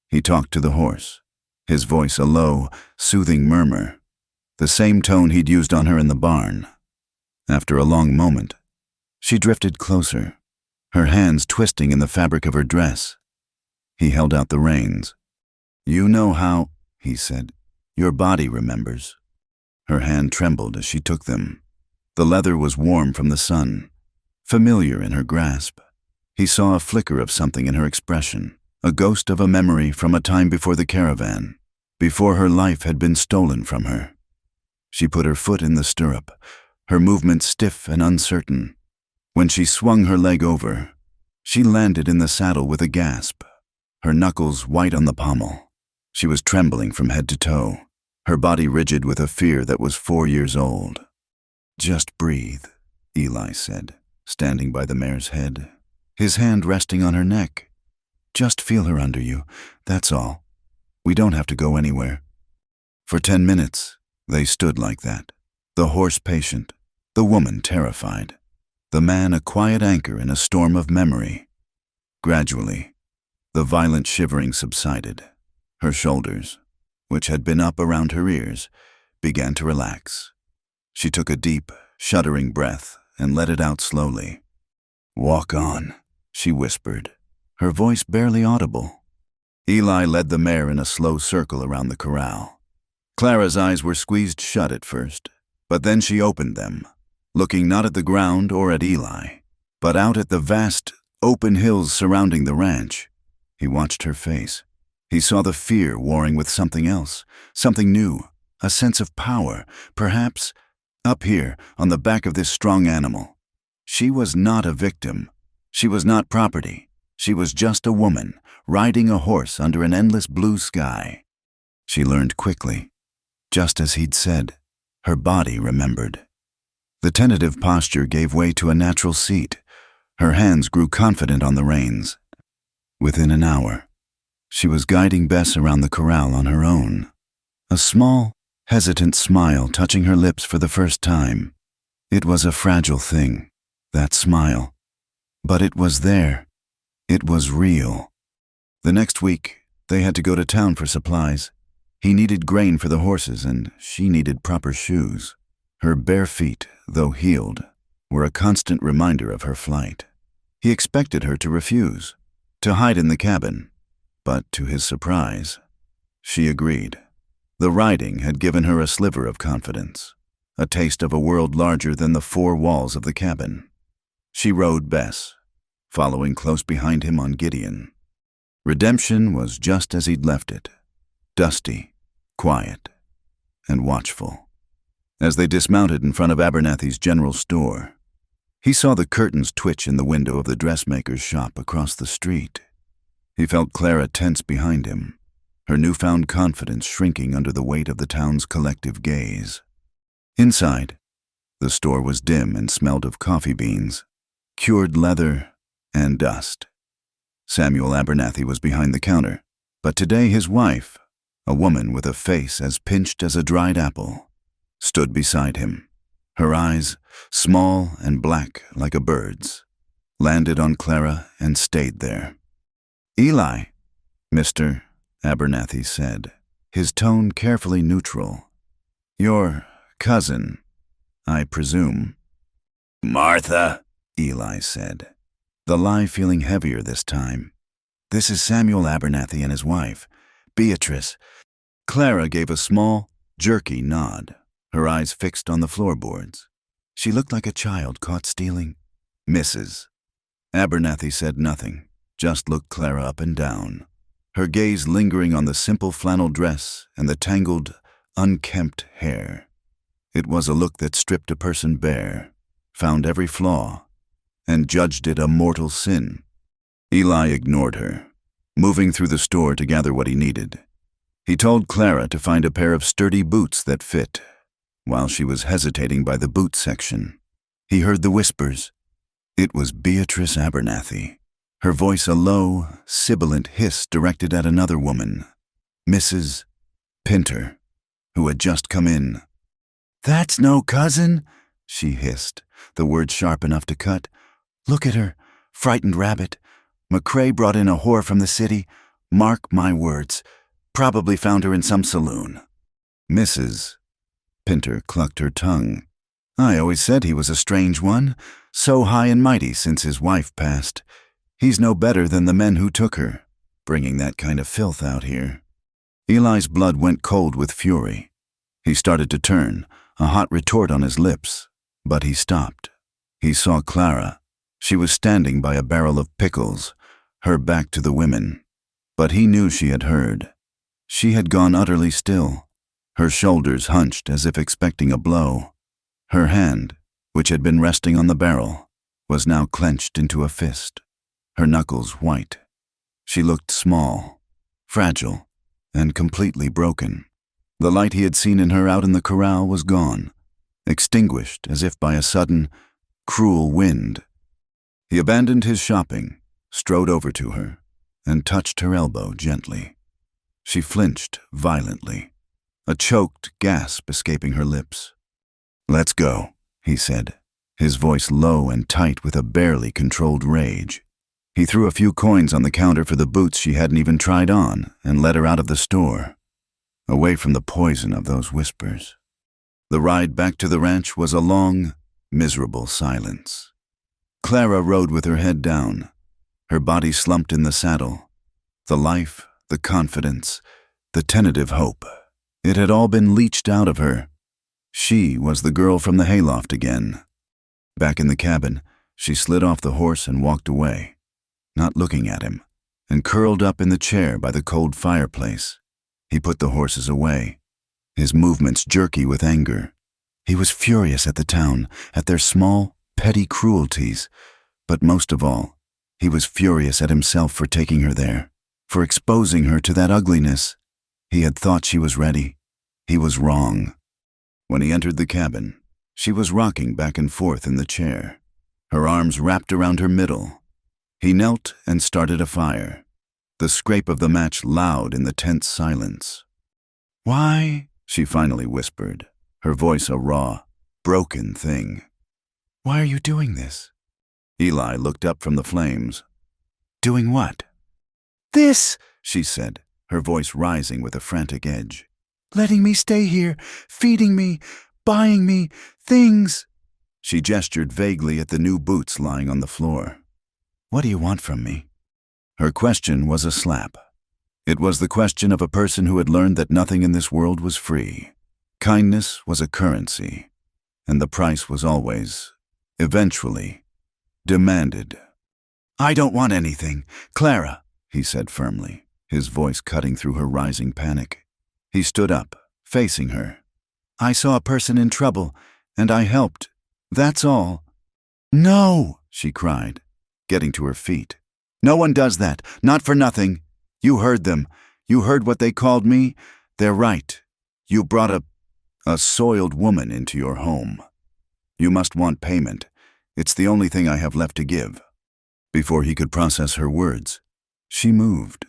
He talked to the horse, his voice a low, soothing murmur, the same tone he'd used on her in the barn. After a long moment, she drifted closer, her hands twisting in the fabric of her dress. He held out the reins. "You know how," he said. Your body remembers. Her hand trembled as she took them. The leather was warm from the sun, familiar in her grasp. He saw a flicker of something in her expression, a ghost of a memory from a time before the caravan, before her life had been stolen from her. She put her foot in the stirrup, her movement stiff and uncertain. When she swung her leg over, she landed in the saddle with a gasp, her knuckles white on the pommel. She was trembling from head to toe, her body rigid with a fear that was 4 years old. Just breathe, Eli said, standing by the mare's head, his hand resting on her neck. Just feel her under you, that's all. We don't have to go anywhere. For 10 minutes, they stood like that, the horse patient, the woman terrified, the man a quiet anchor in a storm of memory. Gradually, the violent shivering subsided. Her shoulders, which had been up around her ears, began to relax. She took a deep, shuddering breath and let it out slowly. Walk on, she whispered, her voice barely audible. Eli led the mare in a slow circle around the corral. Clara's eyes were squeezed shut at first, but then she opened them, looking not at the ground or at Eli, but out at the vast, open hills surrounding the ranch. He watched her face. He saw the fear warring with something else, something new, a sense of power, perhaps, up here on the back of this strong animal. She was not a victim. She was not property. She was just a woman, riding a horse under an endless blue sky. She learned quickly. Just as he'd said, her body remembered. The tentative posture gave way to a natural seat. Her hands grew confident on the reins. Within an hour, she was guiding Bess around the corral on her own, a small, hesitant smile touching her lips for the first time. It was a fragile thing, that smile. But it was there. It was real. The next week, they had to go to town for supplies. He needed grain for the horses, and she needed proper shoes. Her bare feet, though healed, were a constant reminder of her flight. He expected her to refuse, to hide in the cabin, but to his surprise, she agreed. The riding had given her a sliver of confidence, a taste of a world larger than the 4 walls of the cabin. She rode Bess, following close behind him on Gideon. Redemption was just as he'd left it, dusty, quiet, and watchful. As they dismounted in front of Abernathy's general store, he saw the curtains twitch in the window of the dressmaker's shop across the street. He felt Clara tense behind him, her newfound confidence shrinking under the weight of the town's collective gaze. Inside, the store was dim and smelled of coffee beans, cured leather, and dust. Samuel Abernathy was behind the counter, but today his wife, a woman with a face as pinched as a dried apple, stood beside him. Her eyes, small and black like a bird's, landed on Clara and stayed there. Eli, Mr. Abernathy said, his tone carefully neutral. Your cousin, I presume. Martha, Eli said, the lie feeling heavier this time. This is Samuel Abernathy and his wife, Beatrice. Clara gave a small, jerky nod, her eyes fixed on the floorboards. She looked like a child caught stealing. Mrs. Abernathy said nothing, just looked Clara up and down, her gaze lingering on the simple flannel dress and the tangled, unkempt hair. It was a look that stripped a person bare, found every flaw, and judged it a mortal sin. Eli ignored her, moving through the store to gather what he needed. He told Clara to find a pair of sturdy boots that fit. While she was hesitating by the boot section, he heard the whispers. It was Beatrice Abernathy, her voice a low, sibilant hiss directed at another woman, Mrs. Pinter, who had just come in. "That's no cousin," she hissed, the word sharp enough to cut. "Look at her, frightened rabbit. McCrae brought in a whore from the city. Mark my words. Probably found her in some saloon." Mrs. Pinter clucked her tongue. "I always said he was a strange one, so high and mighty since his wife passed. He's no better than the men who took her, bringing that kind of filth out here." Eli's blood went cold with fury. He started to turn, a hot retort on his lips, but he stopped. He saw Clara. She was standing by a barrel of pickles, her back to the women. But he knew she had heard. She had gone utterly still, her shoulders hunched as if expecting a blow. Her hand, which had been resting on the barrel, was now clenched into a fist, her knuckles white. She looked small, fragile, and completely broken. The light he had seen in her out in the corral was gone, extinguished as if by a sudden, cruel wind. He abandoned his shopping, strode over to her, and touched her elbow gently. She flinched violently, a choked gasp escaping her lips. "Let's go," he said, his voice low and tight with a barely controlled rage. He threw a few coins on the counter for the boots she hadn't even tried on and led her out of the store, away from the poison of those whispers. The ride back to the ranch was a long, miserable silence. Clara rode with her head down, her body slumped in the saddle. The life, the confidence, the tentative hope, it had all been leached out of her. She was the girl from the hayloft again. Back in the cabin, she slid off the horse and walked away, not looking at him, and curled up in the chair by the cold fireplace. He put the horses away, his movements jerky with anger. He was furious at the town, at their small, petty cruelties, but most of all, he was furious at himself for taking her there, for exposing her to that ugliness. He had thought she was ready. He was wrong. When he entered the cabin, she was rocking back and forth in the chair, her arms wrapped around her middle. He knelt and started a fire, the scrape of the match loud in the tense silence. "Why?" she finally whispered, her voice a raw, broken thing. "Why are you doing this?" Eli looked up from the flames. "Doing what?" "This," she said, her voice rising with a frantic edge. "Letting me stay here, feeding me, buying me things." She gestured vaguely at the new boots lying on the floor. "What do you want from me?" Her question was a slap. It was the question of a person who had learned that nothing in this world was free. Kindness was a currency, and the price was always, eventually, demanded. "I don't want anything, Clara," he said firmly, his voice cutting through her rising panic. He stood up, facing her. "I saw a person in trouble, and I helped. That's all." "No!" she cried, getting to her feet. "No one does that, not for nothing. You heard them. You heard what they called me. They're right. You brought a soiled woman into your home. You must want payment. It's the only thing I have left to give." Before he could process her words, she moved.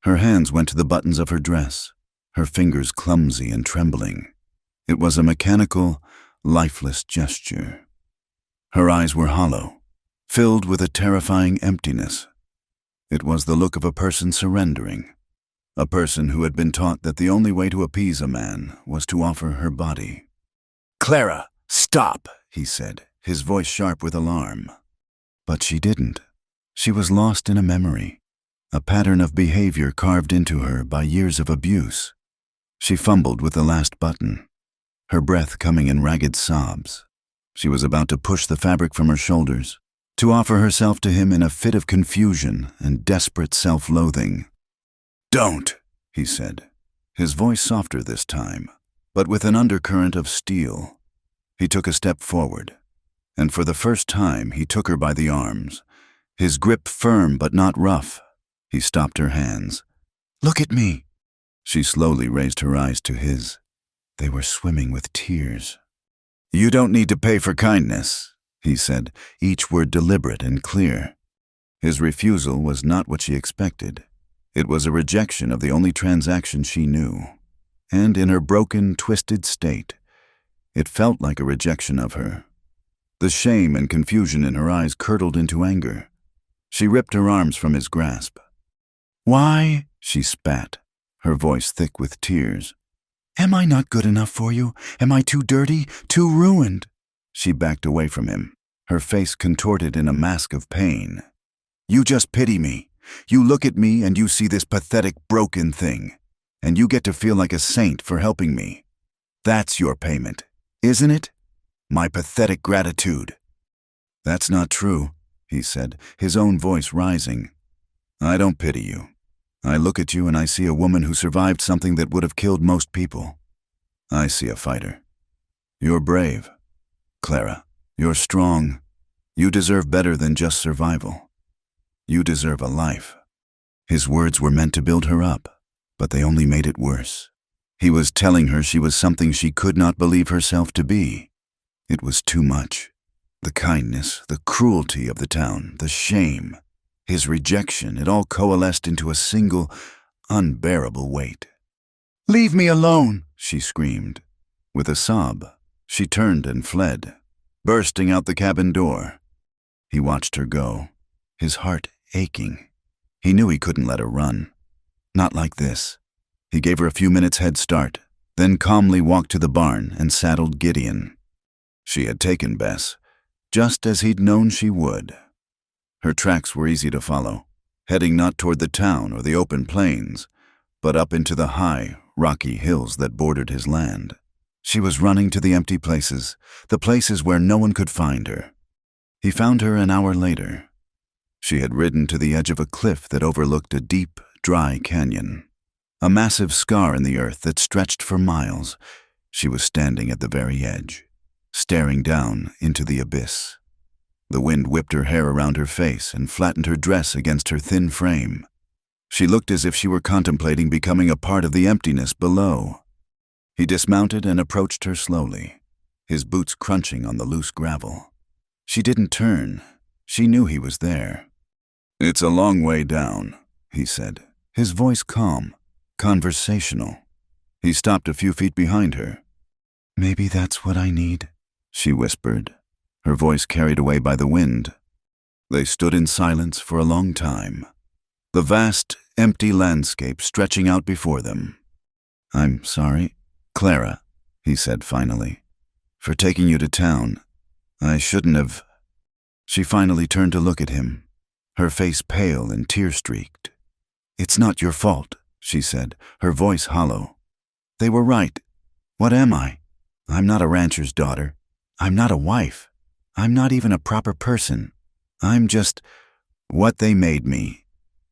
Her hands went to the buttons of her dress, her fingers clumsy and trembling. It was a mechanical, lifeless gesture. Her eyes were hollow, filled with a terrifying emptiness. It was the look of a person surrendering, a person who had been taught that the only way to appease a man was to offer her body. "Clara, stop," he said, his voice sharp with alarm. But she didn't. She was lost in a memory, a pattern of behavior carved into her by years of abuse. She fumbled with the last button, her breath coming in ragged sobs. She was about to push the fabric from her shoulders, to offer herself to him in a fit of confusion and desperate self-loathing. "Don't," he said, his voice softer this time, but with an undercurrent of steel. He took a step forward, and for the first time he took her by the arms, his grip firm but not rough. He stopped her hands. "Look at me." She slowly raised her eyes to his. They were swimming with tears. "You don't need to pay for kindness," he said, each word deliberate and clear. His refusal was not what she expected. It was a rejection of the only transaction she knew, and in her broken, twisted state, it felt like a rejection of her. The shame and confusion in her eyes curdled into anger. She ripped her arms from his grasp. "Why?" she spat, her voice thick with tears. "Am I not good enough for you? Am I too dirty, too ruined?" She backed away from him, her face contorted in a mask of pain. "You just pity me. You look at me and you see this pathetic, broken thing. and you get to feel like a saint for helping me. That's your payment, isn't it? My pathetic gratitude." "That's not true," he said, his own voice rising. "I don't pity you. I look at you and I see a woman who survived something that would have killed most people. I see a fighter. You're brave. Clara, you're strong. You deserve better than just survival. You deserve a life." His words were meant to build her up, but they only made it worse. He was telling her she was something she could not believe herself to be. It was too much. The kindness, the cruelty of the town, the shame, his rejection, it all coalesced into a single, unbearable weight. "Leave me alone," she screamed. With a sob, she turned and fled, bursting out the cabin door. He watched her go, his heart aching. He knew he couldn't let her run. Not like this. He gave her a few minutes' head start, then calmly walked to the barn and saddled Gideon. She had taken Bess, just as he'd known she would. Her tracks were easy to follow, heading not toward the town or the open plains, but up into the high, rocky hills that bordered his land. She was running to the empty places, the places where no one could find her. He found her an hour later. She had ridden to the edge of a cliff that overlooked a deep, dry canyon, a massive scar in the earth that stretched for miles. She was standing at the very edge, staring down into the abyss. The wind whipped her hair around her face and flattened her dress against her thin frame. She looked as if she were contemplating becoming a part of the emptiness below. He dismounted and approached her slowly, his boots crunching on the loose gravel. She didn't turn. She knew he was there. "It's a long way down," he said, his voice calm, conversational. He stopped a few feet behind her. "Maybe that's what I need," she whispered, her voice carried away by the wind. They stood in silence for a long time, the vast, empty landscape stretching out before them. "I'm sorry, Clara," he said finally, "for taking you to town. I shouldn't have." She finally turned to look at him, her face pale and tear-streaked. "It's not your fault," she said, her voice hollow. "They were right. What am I? I'm not a rancher's daughter. I'm not a wife. I'm not even a proper person. I'm just what they made me,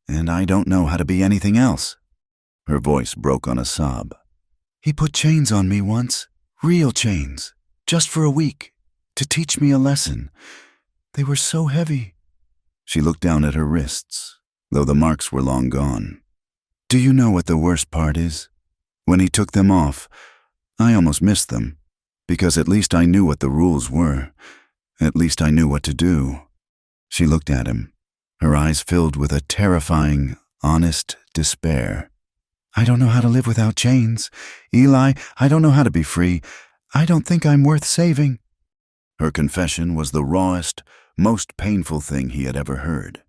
and I don't know how to be anything else." Her voice broke on a sob. "He put chains on me once, real chains, just for a week, to teach me a lesson. They were so heavy." She looked down at her wrists, though the marks were long gone. "Do you know what the worst part is? When he took them off, I almost missed them, because at least I knew what the rules were. At least I knew what to do." She looked at him, her eyes filled with a terrifying, honest despair. "I don't know how to live without chains. Eli, I don't know how to be free. I don't think I'm worth saving." Her confession was the rawest, most painful thing he had ever heard.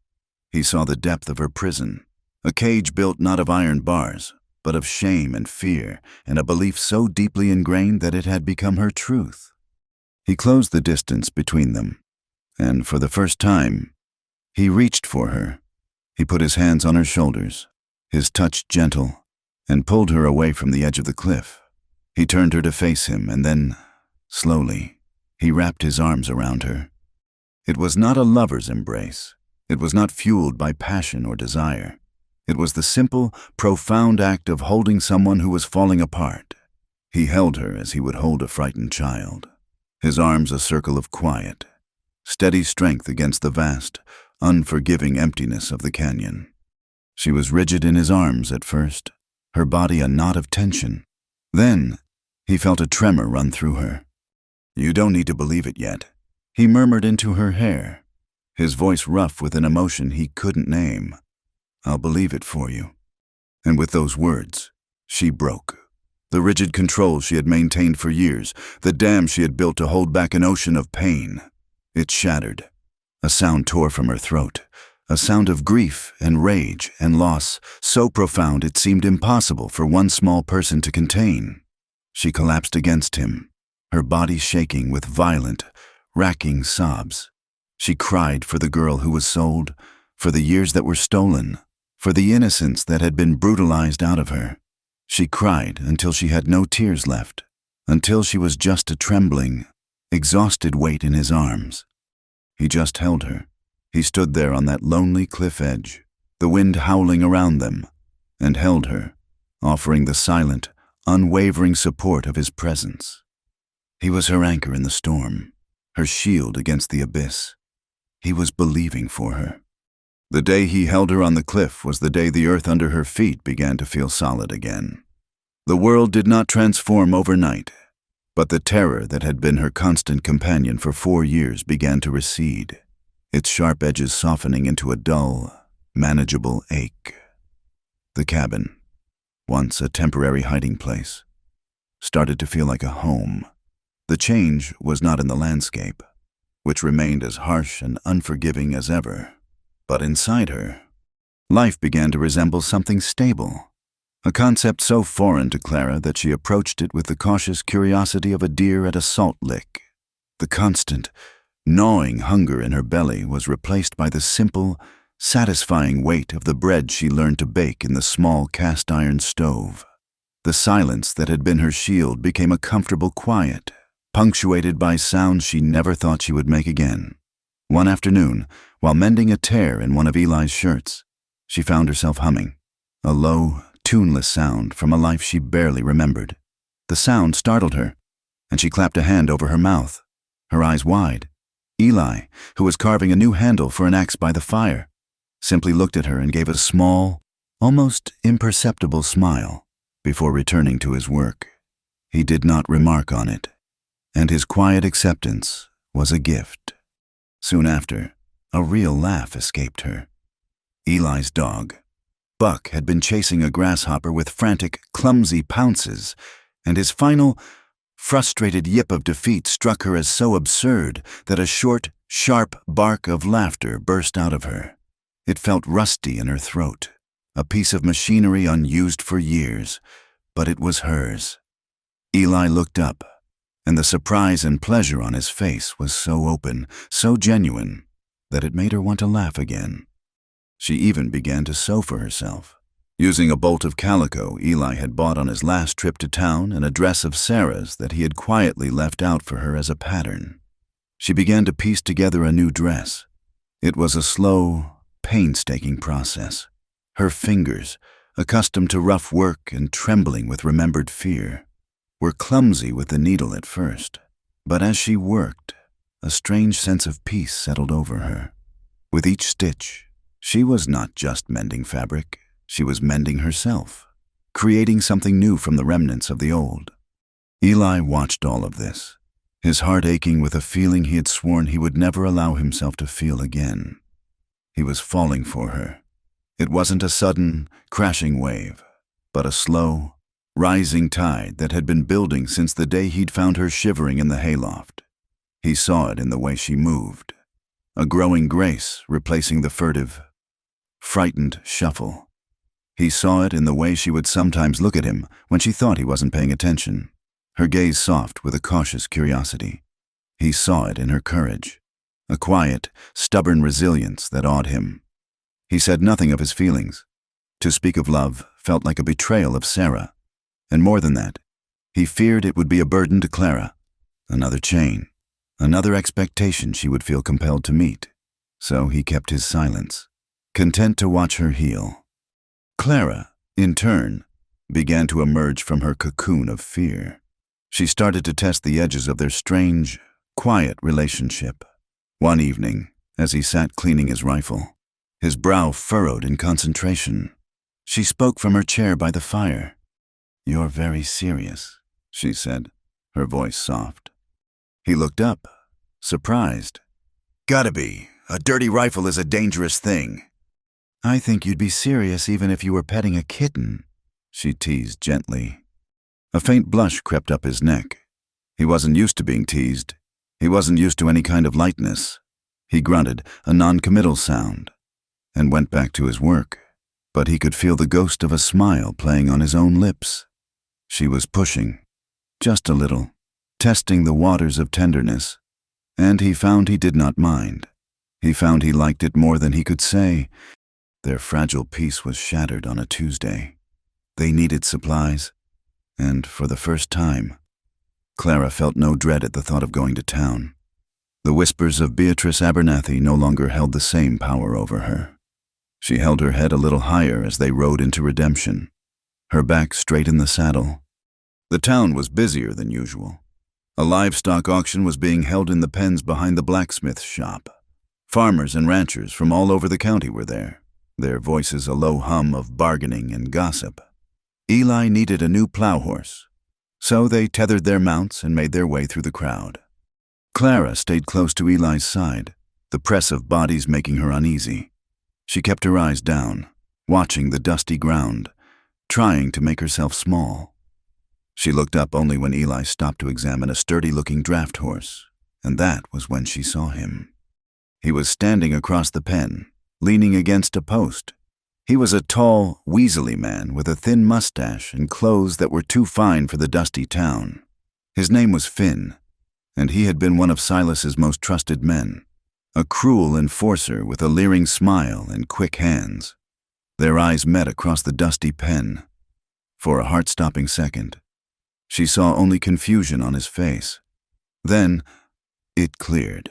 He saw the depth of her prison, a cage built not of iron bars, but of shame and fear, and a belief so deeply ingrained that it had become her truth. He closed the distance between them, and for the first time, he reached for her. He put his hands on her shoulders, his touch gentle, and pulled her away from the edge of the cliff. He turned her to face him, and then, slowly, he wrapped his arms around her. It was not a lover's embrace. It was not fueled by passion or desire. It was the simple, profound act of holding someone who was falling apart. He held her as he would hold a frightened child, his arms a circle of quiet, steady strength against the vast, unforgiving emptiness of the canyon. She was rigid in his arms at first, her body a knot of tension. Then, he felt a tremor run through her. "You don't need to believe it yet," he murmured into her hair, his voice rough with an emotion he couldn't name. "I'll believe it for you." And with those words, she broke. The rigid control she had maintained for years, the dam she had built to hold back an ocean of pain. It shattered. A sound tore from her throat, a sound of grief and rage and loss, so profound it seemed impossible for one small person to contain. She collapsed against him, her body shaking with violent, racking sobs. She cried for the girl who was sold, for the years that were stolen, for the innocence that had been brutalized out of her. She cried until she had no tears left, until she was just a trembling, exhausted weight in his arms. He just held her. He stood there on that lonely cliff edge, the wind howling around them, and held her, offering the silent, unwavering support of his presence. He was her anchor in the storm, her shield against the abyss. He was believing for her. The day he held her on the cliff was the day the earth under her feet began to feel solid again. The world did not transform overnight, but the terror that had been her constant companion for 4 years began to recede, its sharp edges softening into a dull, manageable ache. The cabin, once a temporary hiding place, started to feel like a home. The change was not in the landscape, which remained as harsh and unforgiving as ever, but inside her. Life began to resemble something stable, a concept so foreign to Clara that she approached it with the cautious curiosity of a deer at a salt lick. The constant, gnawing hunger in her belly was replaced by the simple, satisfying weight of the bread she learned to bake in the small cast-iron stove. The silence that had been her shield became a comfortable quiet, punctuated by sounds she never thought she would make again. One afternoon, while mending a tear in one of Eli's shirts, she found herself humming, a low, tuneless sound from a life she barely remembered. The sound startled her, and she clapped a hand over her mouth, her eyes wide. Eli, who was carving a new handle for an axe by the fire, simply looked at her and gave a small, almost imperceptible smile before returning to his work. He did not remark on it, and his quiet acceptance was a gift. Soon after, a real laugh escaped her. Eli's dog, Buck, had been chasing a grasshopper with frantic, clumsy pounces, and his final, frustrated yip of defeat struck her as so absurd that a short, sharp bark of laughter burst out of her. It felt rusty in her throat, a piece of machinery unused for years, but it was hers. Eli looked up, and the surprise and pleasure on his face was so open, so genuine, that it made her want to laugh again. She even began to sew for herself, using a bolt of calico Eli had bought on his last trip to town and a dress of Sarah's that he had quietly left out for her as a pattern. She began to piece together a new dress. It was a slow, painstaking process. Her fingers, accustomed to rough work and trembling with remembered fear, were clumsy with the needle at first, but as she worked, a strange sense of peace settled over her. With each stitch, she was not just mending fabric, she was mending herself, creating something new from the remnants of the old. Eli watched all of this, his heart aching with a feeling he had sworn he would never allow himself to feel again. He was falling for her. It wasn't a sudden, crashing wave, but a slow, rising tide that had been building since the day he'd found her shivering in the hayloft. He saw it in the way she moved, a growing grace replacing the furtive, frightened shuffle. He saw it in the way she would sometimes look at him when she thought he wasn't paying attention, her gaze soft with a cautious curiosity. He saw it in her courage, a quiet, stubborn resilience that awed him. He said nothing of his feelings. To speak of love felt like a betrayal of Sarah, and more than that, he feared it would be a burden to Clara, another chain, another expectation she would feel compelled to meet. So he kept his silence, content to watch her heal. Clara, in turn, began to emerge from her cocoon of fear. She started to test the edges of their strange, quiet relationship. One evening, as he sat cleaning his rifle, his brow furrowed in concentration, she spoke from her chair by the fire. "You're very serious," she said, her voice soft. He looked up, surprised. "Gotta be. A dirty rifle is a dangerous thing." "I think you'd be serious even if you were petting a kitten," she teased gently. A faint blush crept up his neck. He wasn't used to being teased. He wasn't used to any kind of lightness. He grunted, a non-committal sound, and went back to his work. But he could feel the ghost of a smile playing on his own lips. She was pushing, just a little, testing the waters of tenderness, and he found he did not mind. He found he liked it more than he could say. Their fragile peace was shattered on a Tuesday. They needed supplies, and for the first time, Clara felt no dread at the thought of going to town. The whispers of Beatrice Abernathy no longer held the same power over her. She held her head a little higher as they rode into redemption, her back straight in the saddle. The town was busier than usual. A livestock auction was being held in the pens behind the blacksmith's shop. Farmers and ranchers from all over the county were there, their voices a low hum of bargaining and gossip. Eli needed a new plow horse, so they tethered their mounts and made their way through the crowd. Clara stayed close to Eli's side, the press of bodies making her uneasy. She kept her eyes down, watching the dusty ground, trying to make herself small. She looked up only when Eli stopped to examine a sturdy-looking draft horse, and that was when she saw him. He was standing across the pen, leaning against a post. He was a tall, weaselly man with a thin mustache and clothes that were too fine for the dusty town. His name was Finn, and he had been one of Silas's most trusted men, a cruel enforcer with a leering smile and quick hands. Their eyes met across the dusty pen. For a heart-stopping second, she saw only confusion on his face. Then, it cleared,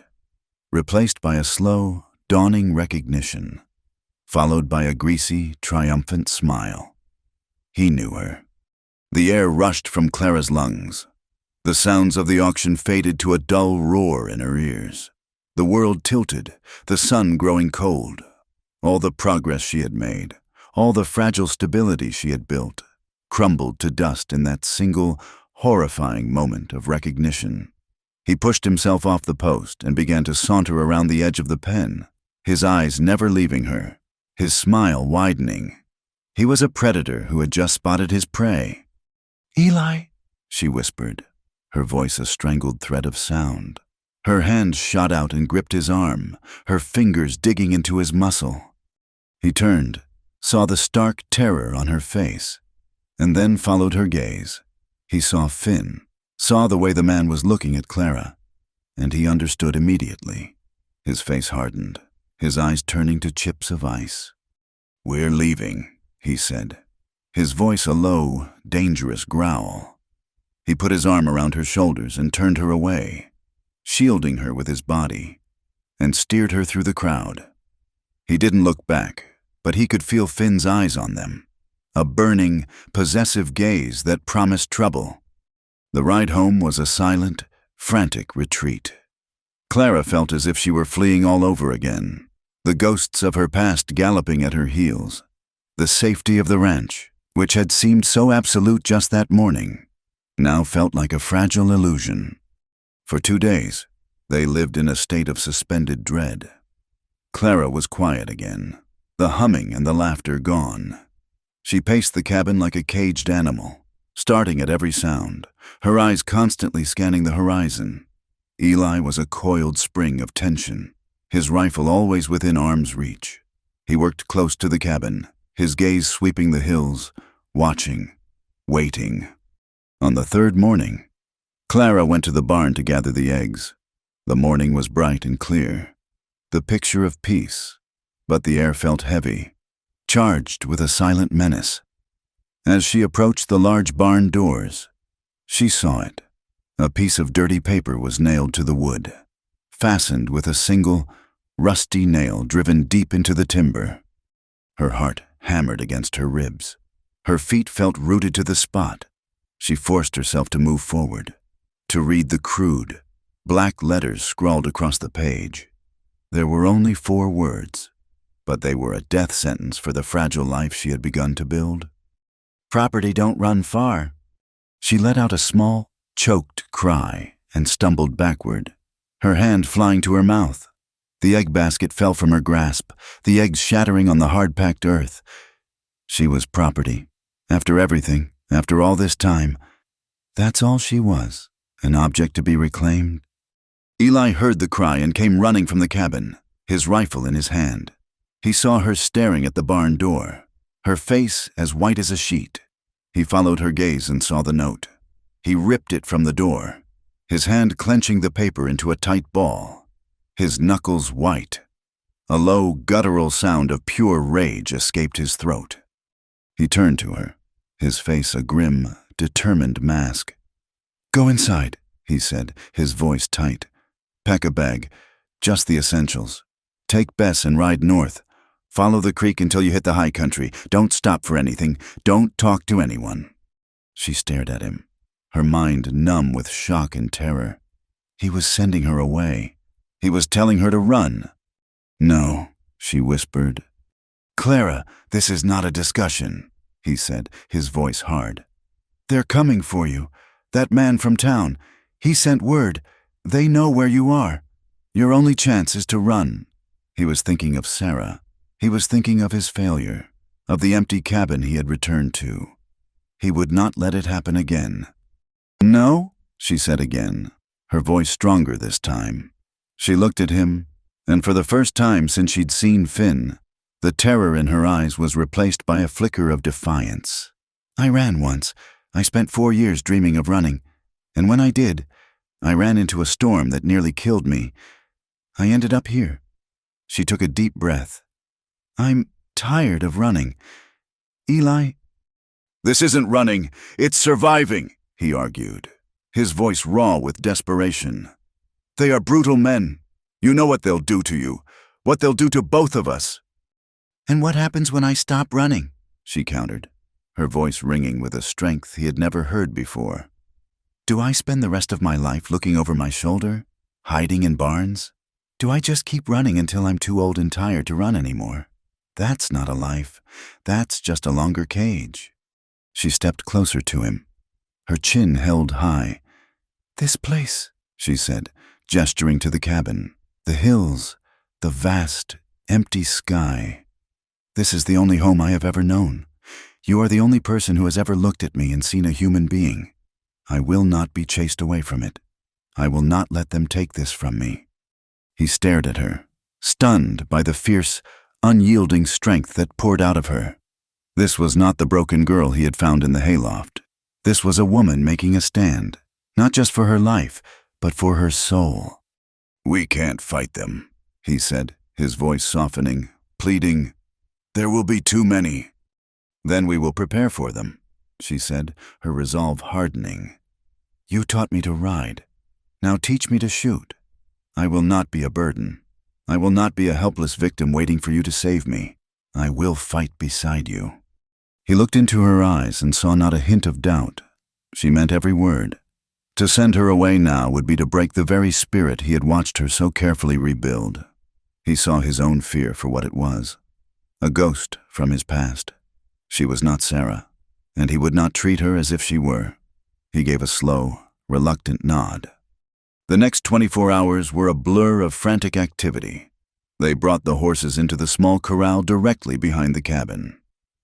replaced by a slow, dawning recognition, followed by a greasy, triumphant smile. He knew her. The air rushed from Clara's lungs. The sounds of the auction faded to a dull roar in her ears. The world tilted, the sun growing cold. All the progress she had made, all the fragile stability she had built, crumbled to dust in that single, horrifying moment of recognition. He pushed himself off the post and began to saunter around the edge of the pen, his eyes never leaving her, his smile widening. He was a predator who had just spotted his prey. "Eli," she whispered, her voice a strangled thread of sound. Her hand shot out and gripped his arm, her fingers digging into his muscle. He turned, saw the stark terror on her face, and then followed her gaze. He saw Finn, saw the way the man was looking at Clara, and he understood immediately. His face hardened, his eyes turning to chips of ice. "We're leaving," he said, his voice a low, dangerous growl. He put his arm around her shoulders and turned her away, shielding her with his body, and steered her through the crowd. He didn't look back, but he could feel Finn's eyes on them, a burning, possessive gaze that promised trouble. The ride home was a silent, frantic retreat. Clara felt as if she were fleeing all over again, the ghosts of her past galloping at her heels. The safety of the ranch, which had seemed so absolute just that morning, now felt like a fragile illusion. For 2 days, they lived in a state of suspended dread. Clara was quiet again, the humming and the laughter gone. She paced the cabin like a caged animal, starting at every sound, her eyes constantly scanning the horizon. Eli was a coiled spring of tension, his rifle always within arm's reach. He worked close to the cabin, his gaze sweeping the hills, watching, waiting. On the 3rd morning, Clara went to the barn to gather the eggs. The morning was bright and clear, the picture of peace, but the air felt heavy, charged with a silent menace. As she approached the large barn doors, she saw it. A piece of dirty paper was nailed to the wood, fastened with a single, rusty nail driven deep into the timber. Her heart hammered against her ribs. Her feet felt rooted to the spot. She forced herself to move forward, to read the crude, black letters scrawled across the page. There were only 4 words, but they were a death sentence for the fragile life she had begun to build. "Property don't run far." She let out a small, choked cry and stumbled backward, her hand flying to her mouth. The egg basket fell from her grasp, the eggs shattering on the hard-packed earth. She was property. After everything, after all this time, that's all she was, an object to be reclaimed. Eli heard the cry and came running from the cabin, his rifle in his hand. He saw her staring at the barn door, her face as white as a sheet. He followed her gaze and saw the note. He ripped it from the door, his hand clenching the paper into a tight ball, his knuckles white. A low, guttural sound of pure rage escaped his throat. He turned to her, his face a grim, determined mask. "Go inside," he said, his voice tight. "Pack a bag, just the essentials. Take Bess and ride north. Follow the creek until you hit the high country. Don't stop for anything. Don't talk to anyone." She stared at him, her mind numb with shock and terror. He was sending her away. He was telling her to run. "No," she whispered. "Clara, this is not a discussion," he said, his voice hard. "They're coming for you. That man from town. He sent word. They know where you are. Your only chance is to run." He was thinking of Sarah. He was thinking of his failure, of the empty cabin he had returned to. He would not let it happen again. "No," she said again, her voice stronger this time. She looked at him, and for the first time since she'd seen Finn, the terror in her eyes was replaced by a flicker of defiance. "I ran once. I spent 4 years dreaming of running, and when I did, I ran into a storm that nearly killed me. I ended up here." She took a deep breath. "I'm tired of running. Eli—" "This isn't running, it's surviving," he argued, his voice raw with desperation. "They are brutal men. You know what they'll do to you, what they'll do to both of us." "And what happens when I stop running?" she countered, her voice ringing with a strength he had never heard before. "Do I spend the rest of my life looking over my shoulder, hiding in barns? Do I just keep running until I'm too old and tired to run anymore? That's not a life. That's just a longer cage." She stepped closer to him, her chin held high. "This place," she said, gesturing to the cabin, the hills, the vast, empty sky. "This is the only home I have ever known. You are the only person who has ever looked at me and seen a human being. I will not be chased away from it. I will not let them take this from me." He stared at her, stunned by the fierce, unyielding strength that poured out of her. This was not the broken girl he had found in the hayloft. This was a woman making a stand, not just for her life, but for her soul. "We can't fight them," he said, his voice softening, pleading. "There will be too many." "Then we will prepare for them," she said, her resolve hardening. "You taught me to ride. Now teach me to shoot. I will not be a burden. I will not be a helpless victim waiting for you to save me. I will fight beside you." He looked into her eyes and saw not a hint of doubt. She meant every word. To send her away now would be to break the very spirit he had watched her so carefully rebuild. He saw his own fear for what it was, a ghost from his past. She was not Sarah, and he would not treat her as if she were. He gave a slow, reluctant nod. The next 24 hours were a blur of frantic activity. They brought the horses into the small corral directly behind the cabin.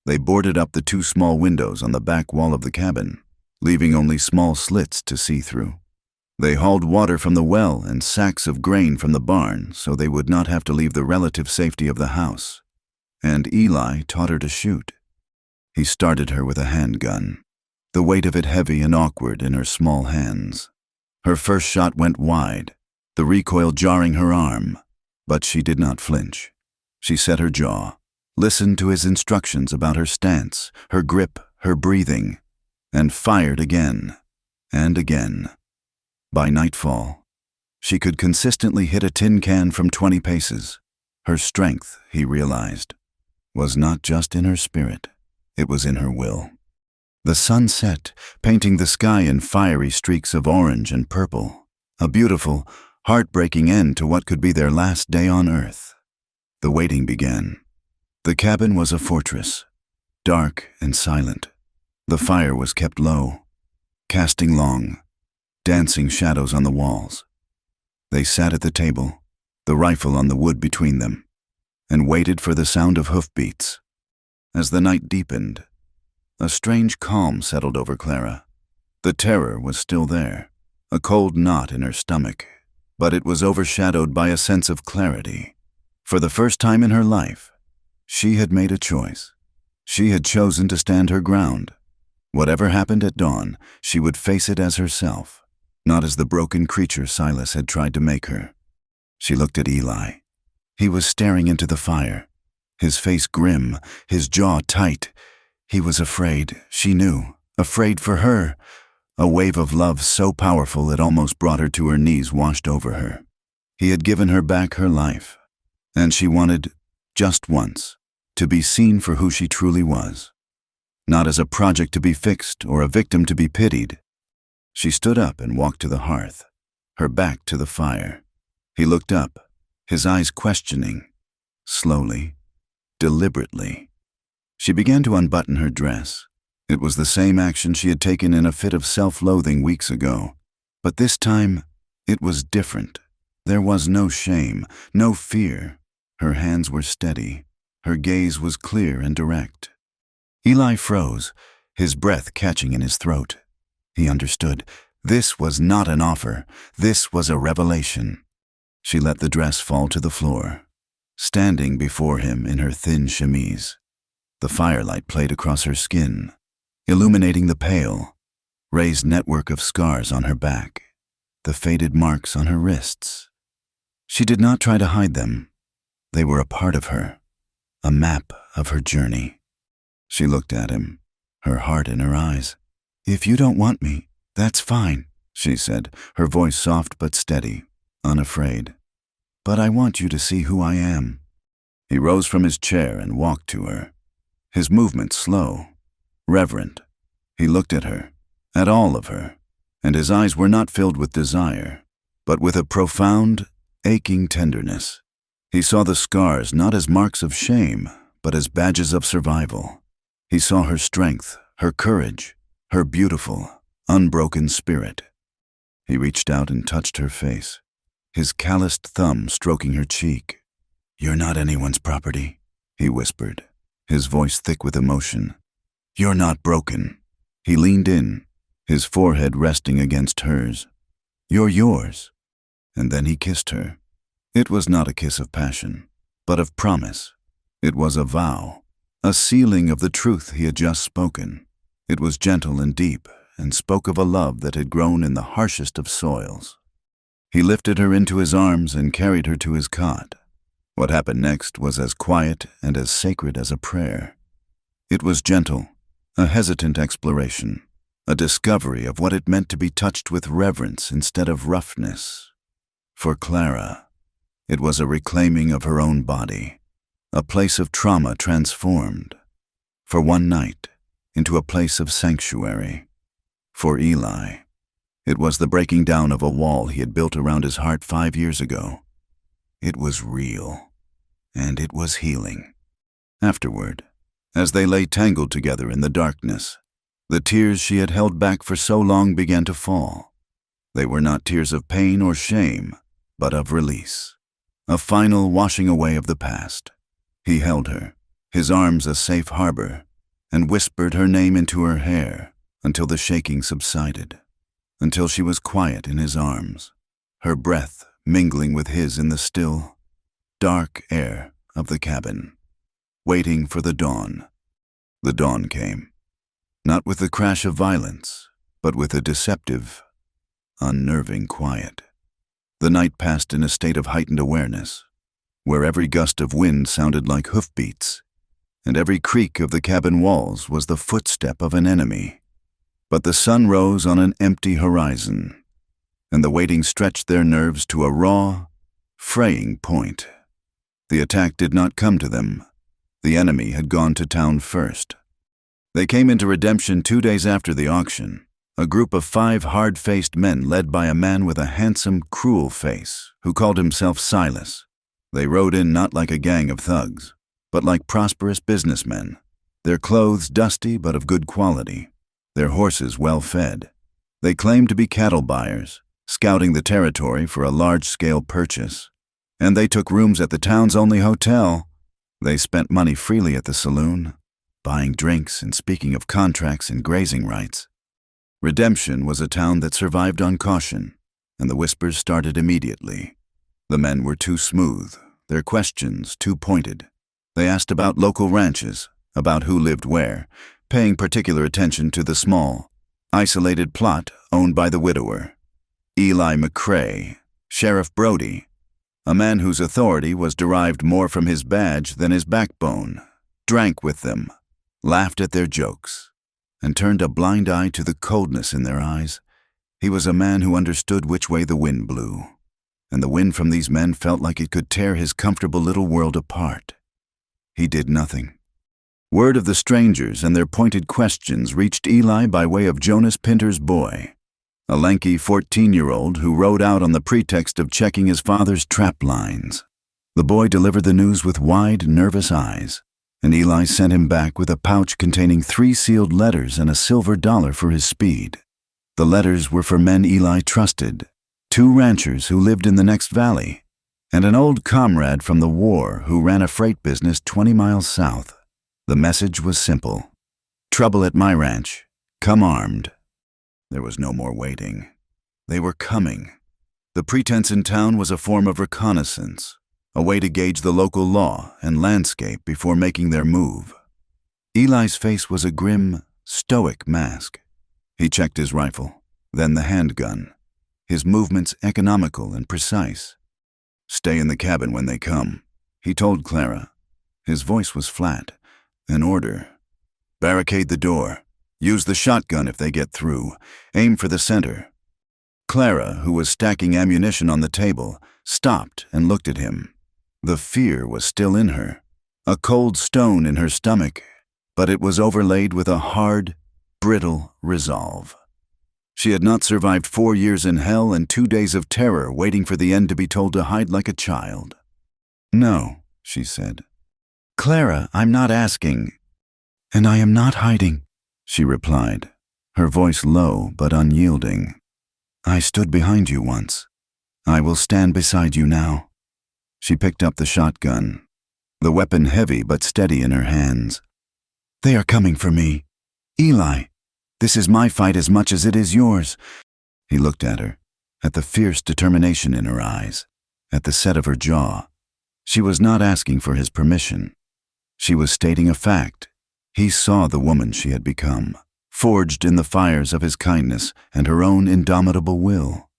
They boarded up the 2 small windows on the back wall of the cabin, leaving only small slits to see through. They hauled water from the well and sacks of grain from the barn so they would not have to leave the relative safety of the house. And Eli taught her to shoot. He started her with a handgun, the weight of it heavy and awkward in her small hands. Her first shot went wide, the recoil jarring her arm, but she did not flinch. She set her jaw, listened to his instructions about her stance, her grip, her breathing, and fired again and again. By nightfall, she could consistently hit a tin can from 20 paces. Her strength, he realized, was not just in her spirit, it was in her will. The sun set, painting the sky in fiery streaks of orange and purple, a beautiful, heartbreaking end to what could be their last day on earth. The waiting began. The cabin was a fortress, dark and silent. The fire was kept low, casting long, dancing shadows on the walls. They sat at the table, the rifle on the wood between them, and waited for the sound of hoofbeats. As the night deepened, a strange calm settled over Clara. The terror was still there, a cold knot in her stomach, but it was overshadowed by a sense of clarity. For the first time in her life, she had made a choice. She had chosen to stand her ground. Whatever happened at dawn, she would face it as herself, not as the broken creature Silas had tried to make her. She looked at Eli. He was staring into the fire, his face grim, his jaw tight. He was afraid, she knew, afraid for her. A wave of love so powerful it almost brought her to her knees washed over her. He had given her back her life, and she wanted, just once, to be seen for who she truly was. Not as a project to be fixed or a victim to be pitied. She stood up and walked to the hearth, her back to the fire. He looked up, his eyes questioning, slowly, deliberately. She began to unbutton her dress. It was the same action she had taken in a fit of self-loathing weeks ago, but this time it was different. There was no shame, no fear. Her hands were steady. Her gaze was clear and direct. Eli froze, his breath catching in his throat. He understood. This was not an offer. This was a revelation. She let the dress fall to the floor, standing before him in her thin chemise. The firelight played across her skin, illuminating the pale, raised network of scars on her back, the faded marks on her wrists. She did not try to hide them. They were a part of her, a map of her journey. She looked at him, her heart in her eyes. "If you don't want me, that's fine," she said, her voice soft but steady, unafraid. "But I want you to see who I am." He rose from his chair and walked to her, his movement slow, reverent. He looked at her, at all of her, and his eyes were not filled with desire, but with a profound, aching tenderness. He saw the scars not as marks of shame, but as badges of survival. He saw her strength, her courage, her beautiful, unbroken spirit. He reached out and touched her face, his calloused thumb stroking her cheek. "You're not anyone's property," he whispered, his voice thick with emotion. "You're not broken." He leaned in, his forehead resting against hers. "You're yours." And then he kissed her. It was not a kiss of passion, but of promise. It was a vow, a sealing of the truth he had just spoken. It was gentle and deep, and spoke of a love that had grown in the harshest of soils. He lifted her into his arms and carried her to his cot. What happened next was as quiet and as sacred as a prayer. It was gentle, a hesitant exploration, a discovery of what it meant to be touched with reverence instead of roughness. For Clara, it was a reclaiming of her own body, a place of trauma transformed. For one night, into a place of sanctuary. For Eli, it was the breaking down of a wall he had built around his heart 5 years ago. It was real, and it was healing. Afterward, as they lay tangled together in the darkness, the tears she had held back for so long began to fall. They were not tears of pain or shame, but of release, a final washing away of the past. He held her, his arms a safe harbor, and whispered her name into her hair until the shaking subsided, until she was quiet in his arms, her breath mingling with his in the still, dark air of the cabin, waiting for the dawn. The dawn came, not with the crash of violence, but with a deceptive, unnerving quiet. The night passed in a state of heightened awareness, where every gust of wind sounded like hoofbeats, and every creak of the cabin walls was the footstep of an enemy. But the sun rose on an empty horizon, and the waiting stretched their nerves to a raw, fraying point. The attack did not come to them. The enemy had gone to town first. They came into Redemption 2 days after the auction, a group of 5 hard-faced men led by a man with a handsome, cruel face who called himself Silas. They rode in not like a gang of thugs, but like prosperous businessmen, their clothes dusty but of good quality, their horses well-fed. They claimed to be cattle buyers, scouting the territory for a large-scale purchase, and they took rooms at the town's only hotel. They spent money freely at the saloon, buying drinks and speaking of contracts and grazing rights. Redemption was a town that survived on caution, and the whispers started immediately. The men were too smooth, their questions too pointed. They asked about local ranches, about who lived where, paying particular attention to the small, isolated plot owned by the widower. Eli McCrae, Sheriff Brody, a man whose authority was derived more from his badge than his backbone, drank with them, laughed at their jokes, and turned a blind eye to the coldness in their eyes. He was a man who understood which way the wind blew, and the wind from these men felt like it could tear his comfortable little world apart. He did nothing. Word of the strangers and their pointed questions reached Eli by way of Jonas Pinter's boy, a lanky 14-year-old who rode out on the pretext of checking his father's trap lines. The boy delivered the news with wide, nervous eyes, and Eli sent him back with a pouch containing 3 sealed letters and a silver dollar for his speed. The letters were for men Eli trusted, 2 ranchers who lived in the next valley, and an old comrade from the war who ran a freight business 20 miles south. The message was simple. Trouble at my ranch. Come armed. There was no more waiting. They were coming. The pretense in town was a form of reconnaissance, a way to gauge the local law and landscape before making their move. Eli's face was a grim, stoic mask. He checked his rifle, then the handgun, his movements economical and precise. Stay in the cabin when they come, he told Clara. His voice was flat. An order. Barricade the door. Use the shotgun if they get through. Aim for the center. Clara, who was stacking ammunition on the table, stopped and looked at him. The fear was still in her, a cold stone in her stomach, but it was overlaid with a hard, brittle resolve. She had not survived 4 years in hell and 2 days of terror waiting for the end to be told to hide like a child. No, she said. Clara, I'm not asking. And I am not hiding, she replied, her voice low but unyielding. I stood behind you once. I will stand beside you now. She picked up the shotgun, the weapon heavy but steady in her hands. They are coming for me. Eli, this is my fight as much as it is yours. He looked at her, at the fierce determination in her eyes, at the set of her jaw. She was not asking for his permission. She was stating a fact. He saw the woman she had become, forged in the fires of his kindness and her own indomitable will.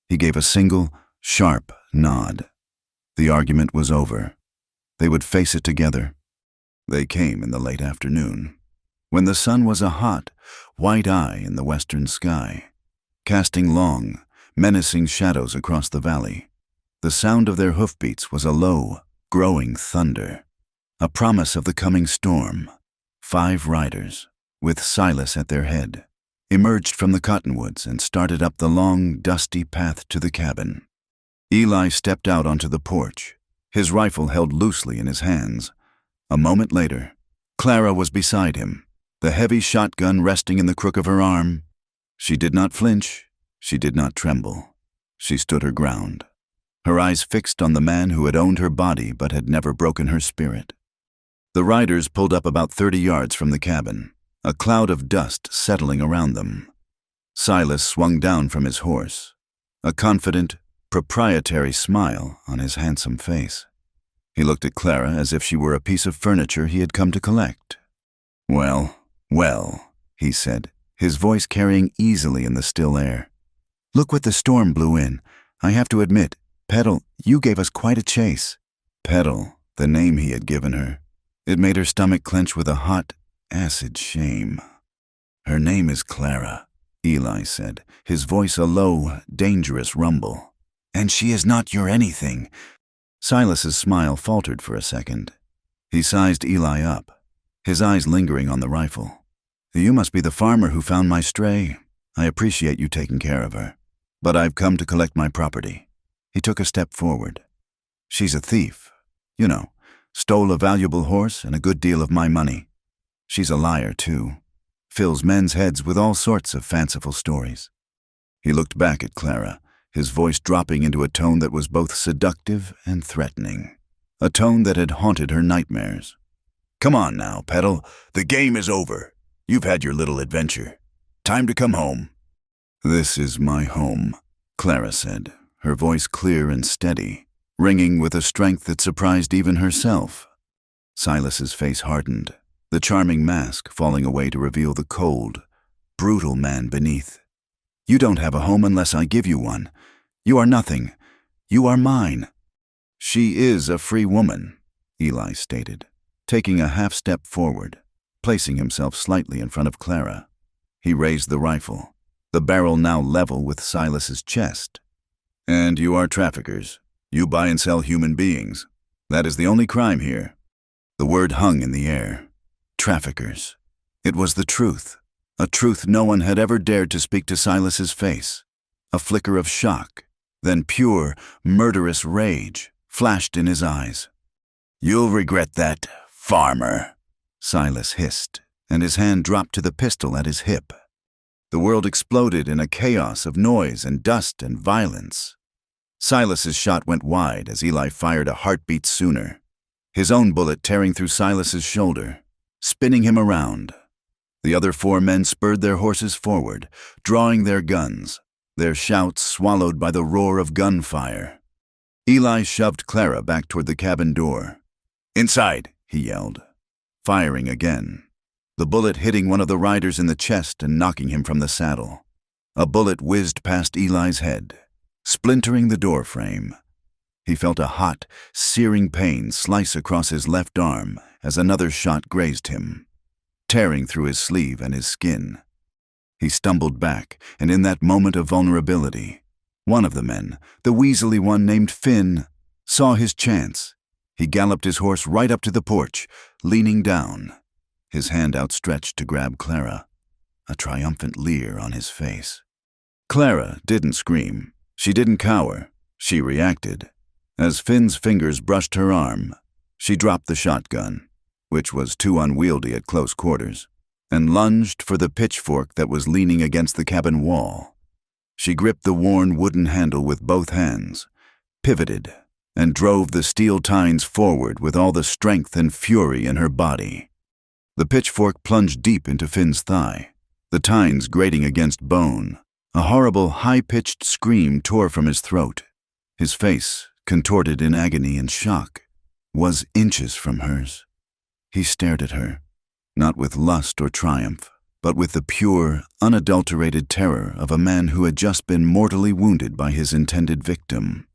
He gave a single, sharp nod. The argument was over. They would face it together. They came in the late afternoon, when the sun was a hot, white eye in the western sky, casting long, menacing shadows across the valley. The sound of their hoofbeats was a low, growing thunder, a promise of the coming storm. 5 riders, with Silas at their head, emerged from the cottonwoods and started up the long, dusty path to the cabin. Eli stepped out onto the porch, his rifle held loosely in his hands. A moment later, Clara was beside him, the heavy shotgun resting in the crook of her arm. She did not flinch, she did not tremble. She stood her ground, her eyes fixed on the man who had owned her body but had never broken her spirit. The riders pulled up about 30 yards from the cabin, a cloud of dust settling around them. Silas swung down from his horse, a confident, proprietary smile on his handsome face. He looked at Clara as if she were a piece of furniture he had come to collect. Well, he said, his voice carrying easily in the still air. Look what the storm blew in. I have to admit, Petal, you gave us quite a chase. Petal, the name he had given her. It made her stomach clench with a hot, acid shame. Her name is Clara, Eli said, his voice a low, dangerous rumble. And she is not your anything. Silas's smile faltered for a second. He sized Eli up, his eyes lingering on the rifle. You must be the farmer who found my stray. I appreciate you taking care of her. But I've come to collect my property. He took a step forward. She's a thief. You know, stole a valuable horse and a good deal of my money. She's a liar, too. Fills men's heads with all sorts of fanciful stories. He looked back at Clara, his voice dropping into a tone that was both seductive and threatening, a tone that had haunted her nightmares. Come on now, Petal. The game is over. You've had your little adventure. Time to come home. This is my home, Clara said, her voice clear and steady, ringing with a strength that surprised even herself. Silas's face hardened, the charming mask falling away to reveal the cold, brutal man beneath. You don't have a home unless I give you one. You are nothing. You are mine. She is a free woman, Eli stated, taking a half step forward. placing himself slightly in front of Clara. He raised the rifle, the barrel now level with Silas's chest. "And you are traffickers. You buy and sell human beings. That is the only crime here." The word hung in the air. Traffickers. It was the truth, a truth no one had ever dared to speak to Silas's face. A flicker of shock, then pure, murderous rage flashed in his eyes. "You'll regret that, farmer," Silas hissed, and his hand dropped to the pistol at his hip. The world exploded in a chaos of noise and dust and violence. Silas's shot went wide as Eli fired a heartbeat sooner, his own bullet tearing through Silas's shoulder, spinning him around. The other 4 men spurred their horses forward, drawing their guns, their shouts swallowed by the roar of gunfire. Eli shoved Clara back toward the cabin door. "Inside," he yelled, firing again, the bullet hitting one of the riders in the chest and knocking him from the saddle. A bullet whizzed past Eli's head, splintering the door frame. He felt a hot, searing pain slice across his left arm as another shot grazed him, tearing through his sleeve and his skin. He stumbled back, and in that moment of vulnerability, one of the men, the weaselly one named Finn, saw his chance. He galloped his horse right up to the porch, leaning down, his hand outstretched to grab Clara, a triumphant leer on his face. Clara didn't scream. She didn't cower. She reacted. As Finn's fingers brushed her arm, she dropped the shotgun, which was too unwieldy at close quarters, and lunged for the pitchfork that was leaning against the cabin wall. She gripped the worn wooden handle with both hands, pivoted, and drove the steel tines forward with all the strength and fury in her body. The pitchfork plunged deep into Finn's thigh, the tines grating against bone. A horrible, high-pitched scream tore from his throat. His face, contorted in agony and shock, was inches from hers. He stared at her, not with lust or triumph, but with the pure, unadulterated terror of a man who had just been mortally wounded by his intended victim.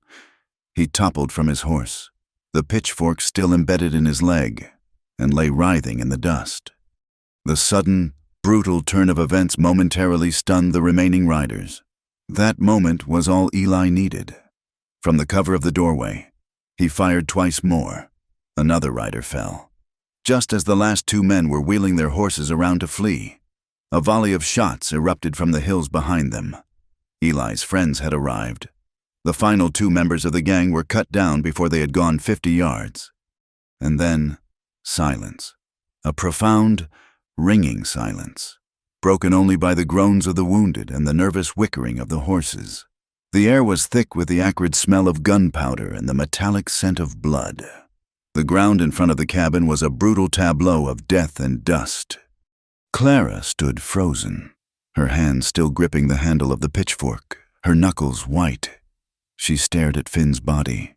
He toppled from his horse, the pitchfork still embedded in his leg, and lay writhing in the dust. The sudden, brutal turn of events momentarily stunned the remaining riders. That moment was all Eli needed. From the cover of the doorway, he fired twice more. Another rider fell, just as the last 2 men were wheeling their horses around to flee. A volley of shots erupted from the hills behind them. Eli's friends had arrived. The final 2 members of the gang were cut down before they had gone 50 yards. And then, silence. A profound, ringing silence, broken only by the groans of the wounded and the nervous whickering of the horses. The air was thick with the acrid smell of gunpowder and the metallic scent of blood. The ground in front of the cabin was a brutal tableau of death and dust. Clara stood frozen, her hand still gripping the handle of the pitchfork, her knuckles white. She stared at Finn's body,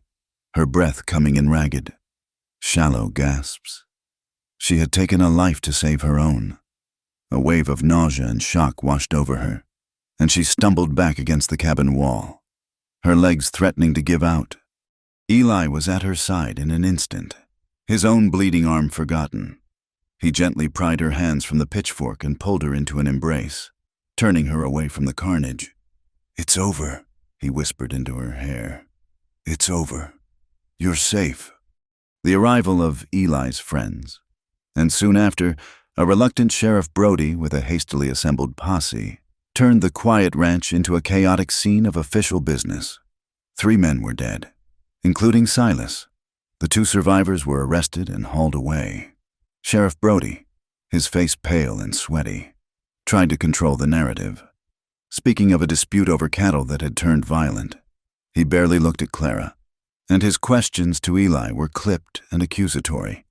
her breath coming in ragged, shallow gasps. She had taken a life to save her own. A wave of nausea and shock washed over her, and she stumbled back against the cabin wall, her legs threatening to give out. Eli was at her side in an instant, his own bleeding arm forgotten. He gently pried her hands from the pitchfork and pulled her into an embrace, turning her away from the carnage. "It's over," he whispered into her hair. "It's over. You're safe." The arrival of Eli's friends, and soon after, a reluctant Sheriff Brody with a hastily assembled posse, turned the quiet ranch into a chaotic scene of official business. 3 men were dead, including Silas. The 2 survivors were arrested and hauled away. Sheriff Brody, his face pale and sweaty, tried to control the narrative, speaking of a dispute over cattle that had turned violent. He barely looked at Clara, and his questions to Eli were clipped and accusatory.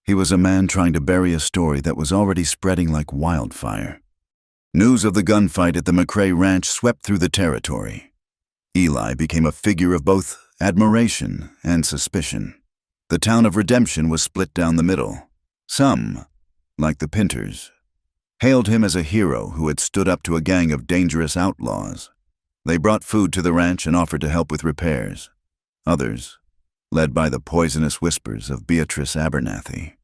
He was a man trying to bury a story that was already spreading like wildfire. News of the gunfight at the McCrae Ranch swept through the territory. Eli became a figure of both admiration and suspicion. The town of Redemption was split down the middle. Some, like the Pinters, hailed him as a hero who had stood up to a gang of dangerous outlaws. They brought food to the ranch and offered to help with repairs. Others, led by the poisonous whispers of Beatrice Abernathy,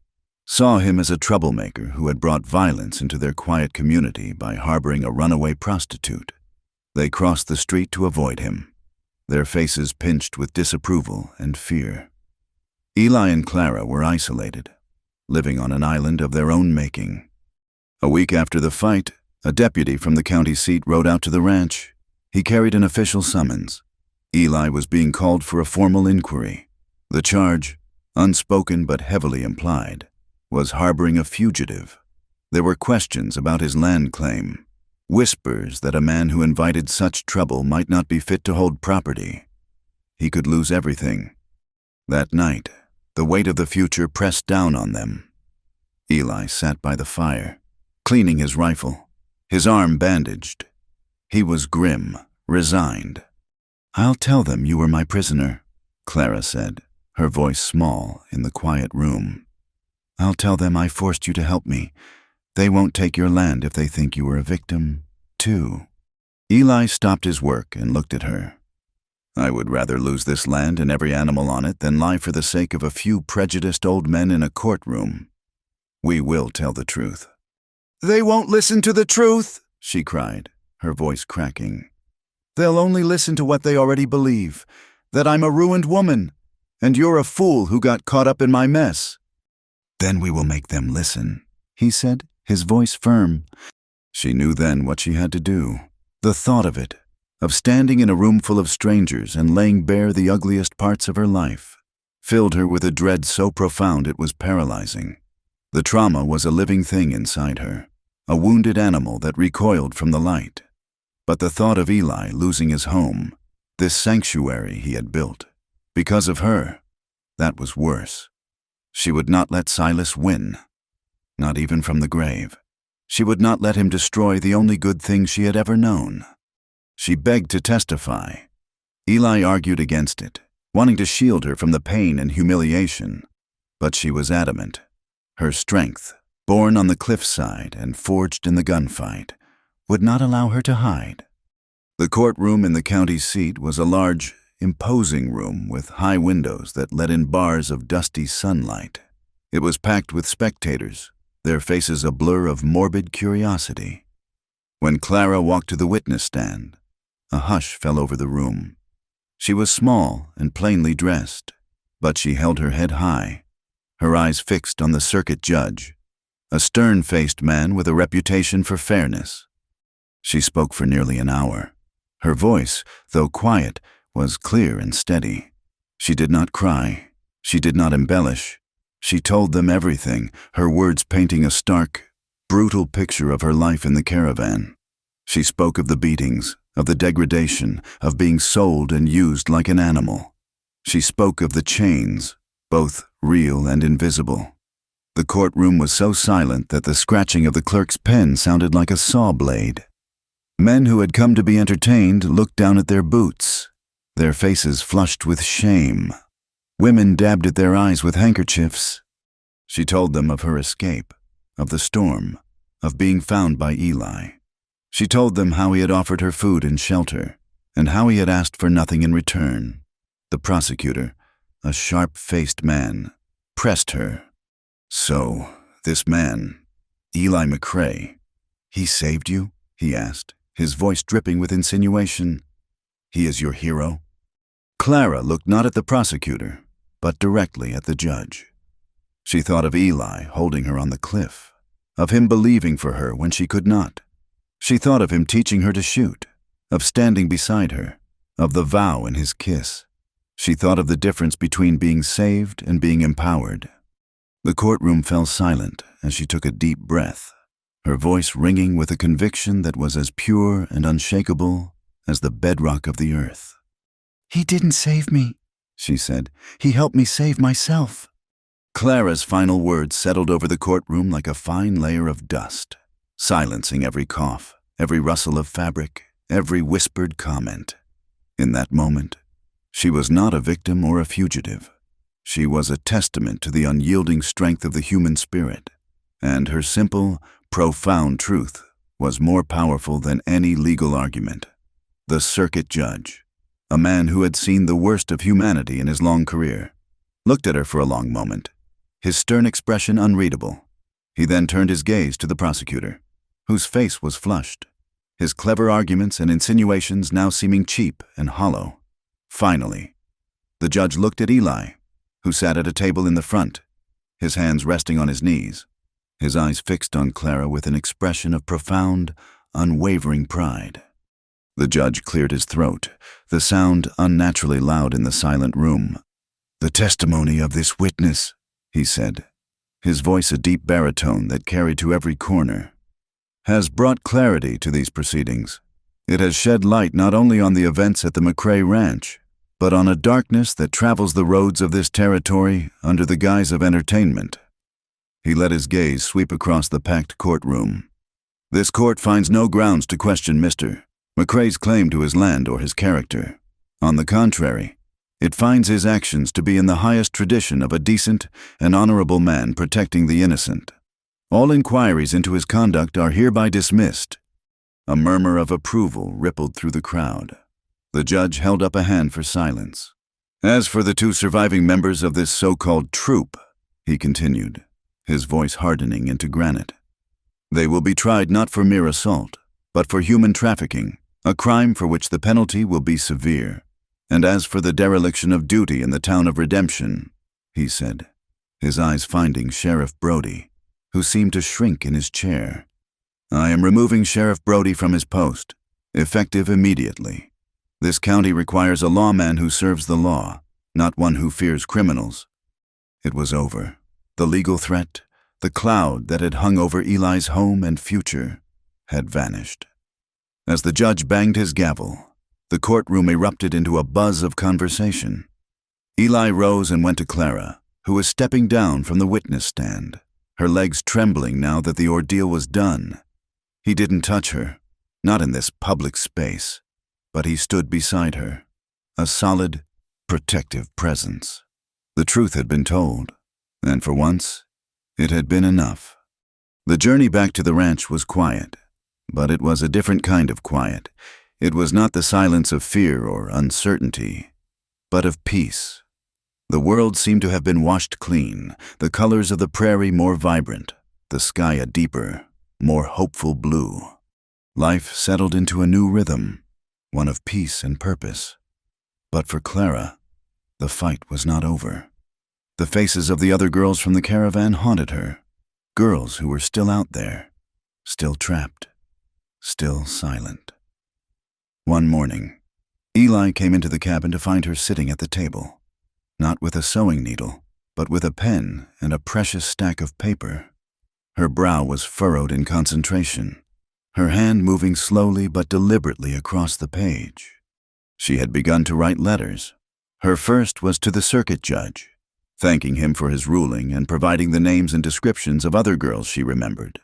saw him as a troublemaker who had brought violence into their quiet community by harboring a runaway prostitute. They crossed the street to avoid him, their faces pinched with disapproval and fear. Eli and Clara were isolated, living on an island of their own making. A week after the fight, a deputy from the county seat rode out to the ranch. He carried an official summons. Eli was being called for a formal inquiry. The charge, unspoken but heavily implied, was harboring a fugitive. There were questions about his land claim, whispers that a man who invited such trouble might not be fit to hold property. He could lose everything. That night, the weight of the future pressed down on them. Eli sat by the fire, cleaning his rifle, his arm bandaged. He was grim, resigned. "I'll tell them you were my prisoner," Clara said, her voice small in the quiet room. "I'll tell them I forced you to help me. They won't take your land if they think you were a victim, too." Eli stopped his work and looked at her. "I would rather lose this land and every animal on it than lie for the sake of a few prejudiced old men in a courtroom. We will tell the truth." "They won't listen to the truth," she cried, her voice cracking. "They'll only listen to what they already believe, that I'm a ruined woman, and you're a fool who got caught up in my mess." "Then we will make them listen," he said, his voice firm. She knew then what she had to do. The thought of it, of standing in a room full of strangers and laying bare the ugliest parts of her life, filled her with a dread so profound it was paralyzing. The trauma was a living thing inside her, a wounded animal that recoiled from the light. But the thought of Eli losing his home, this sanctuary he had built, because of her, that was worse. She would not let Silas win, not even from the grave. She would not let him destroy the only good thing she had ever known. She begged to testify. Eli argued against it, wanting to shield her from the pain and humiliation, but she was adamant. Her strength, born on the cliffside and forged in the gunfight, would not allow her to hide. The courtroom in the county seat was a large, imposing room with high windows that let in bars of dusty sunlight. It was packed with spectators, their faces a blur of morbid curiosity. When Clara walked to the witness stand, a hush fell over the room. She was small and plainly dressed, but she held her head high, her eyes fixed on the circuit judge, a stern-faced man with a reputation for fairness. She spoke for nearly an hour. Her voice, though quiet, was clear and steady. She did not cry. She did not embellish. She told them everything, her words painting a stark, brutal picture of her life in the caravan. She spoke of the beatings, of the degradation, of being sold and used like an animal. She spoke of the chains, both real and invisible. The courtroom was so silent that the scratching of the clerk's pen sounded like a saw blade. Men who had come to be entertained looked down at their boots, their faces flushed with shame. Women dabbed at their eyes with handkerchiefs. She told them of her escape, of the storm, of being found by Eli. She told them how he had offered her food and shelter, and how he had asked for nothing in return. The prosecutor, a sharp-faced man, pressed her. "So, this man, Eli McCrae, he saved you?" he asked, his voice dripping with insinuation. "He is your hero?" Clara looked not at the prosecutor, but directly at the judge. She thought of Eli holding her on the cliff, of him believing for her when she could not. She thought of him teaching her to shoot, of standing beside her, of the vow in his kiss. She thought of the difference between being saved and being empowered. The courtroom fell silent as she took a deep breath, her voice ringing with a conviction that was as pure and unshakable as the bedrock of the earth. "He didn't save me," she said. "He helped me save myself." Clara's final words settled over the courtroom like a fine layer of dust, silencing every cough, every rustle of fabric, every whispered comment. In that moment, she was not a victim or a fugitive. She was a testament to the unyielding strength of the human spirit, and her simple, profound truth was more powerful than any legal argument. The circuit judge, a man who had seen the worst of humanity in his long career, looked at her for a long moment. his stern expression unreadable. He then turned his gaze to the prosecutor, whose face was flushed, his clever arguments and insinuations now seeming cheap and hollow. Finally, the judge looked at Eli, who sat at a table in the front, his hands resting on his knees, his eyes fixed on Clara with an expression of profound, unwavering pride. The judge cleared his throat, the sound unnaturally loud in the silent room. "The testimony of this witness," he said, his voice a deep baritone that carried to every corner, "has brought clarity to these proceedings. It has shed light not only on the events at the McCrae Ranch, but on a darkness that travels the roads of this territory under the guise of entertainment." He let his gaze sweep across the packed courtroom. "This court finds no grounds to question Mr. McCrae's claim to his land or his character. On the contrary, it finds his actions to be in the highest tradition of a decent and honorable man protecting the innocent. All inquiries into his conduct are hereby dismissed." A murmur of approval rippled through the crowd. The judge held up a hand for silence. "As for the two surviving members of this so-called troupe," he continued, his voice hardening into granite, "they will be tried not for mere assault, but for human trafficking, a crime for which the penalty will be severe. And as for the dereliction of duty in the town of Redemption," he said, his eyes finding Sheriff Brody, who seemed to shrink in his chair, "I am removing Sheriff Brody from his post, effective immediately. This county requires a lawman who serves the law, not one who fears criminals." It was over. The legal threat, the cloud that had hung over Eli's home and future, had vanished. As the judge banged his gavel, the courtroom erupted into a buzz of conversation. Eli rose and went to Clara, who was stepping down from the witness stand, her legs trembling now that the ordeal was done. He didn't touch her, not in this public space, but he stood beside her, a solid, protective presence. The truth had been told, and for once, it had been enough. The journey back to the ranch was quiet, but it was a different kind of quiet. It was not the silence of fear or uncertainty, but of peace. The world seemed to have been washed clean, the colors of the prairie more vibrant, the sky a deeper, more hopeful blue. Life settled into a new rhythm, one of peace and purpose. But for Clara, the fight was not over. The faces of the other girls from the caravan haunted her, girls who were still out there, still trapped, still silent. One morning, Eli came into the cabin to find her sitting at the table, not with a sewing needle, but with a pen and a precious stack of paper. Her brow was furrowed in concentration, her hand moving slowly but deliberately across the page. She had begun to write letters. Her first was to the circuit judge, thanking him for his ruling and providing the names and descriptions of other girls she remembered,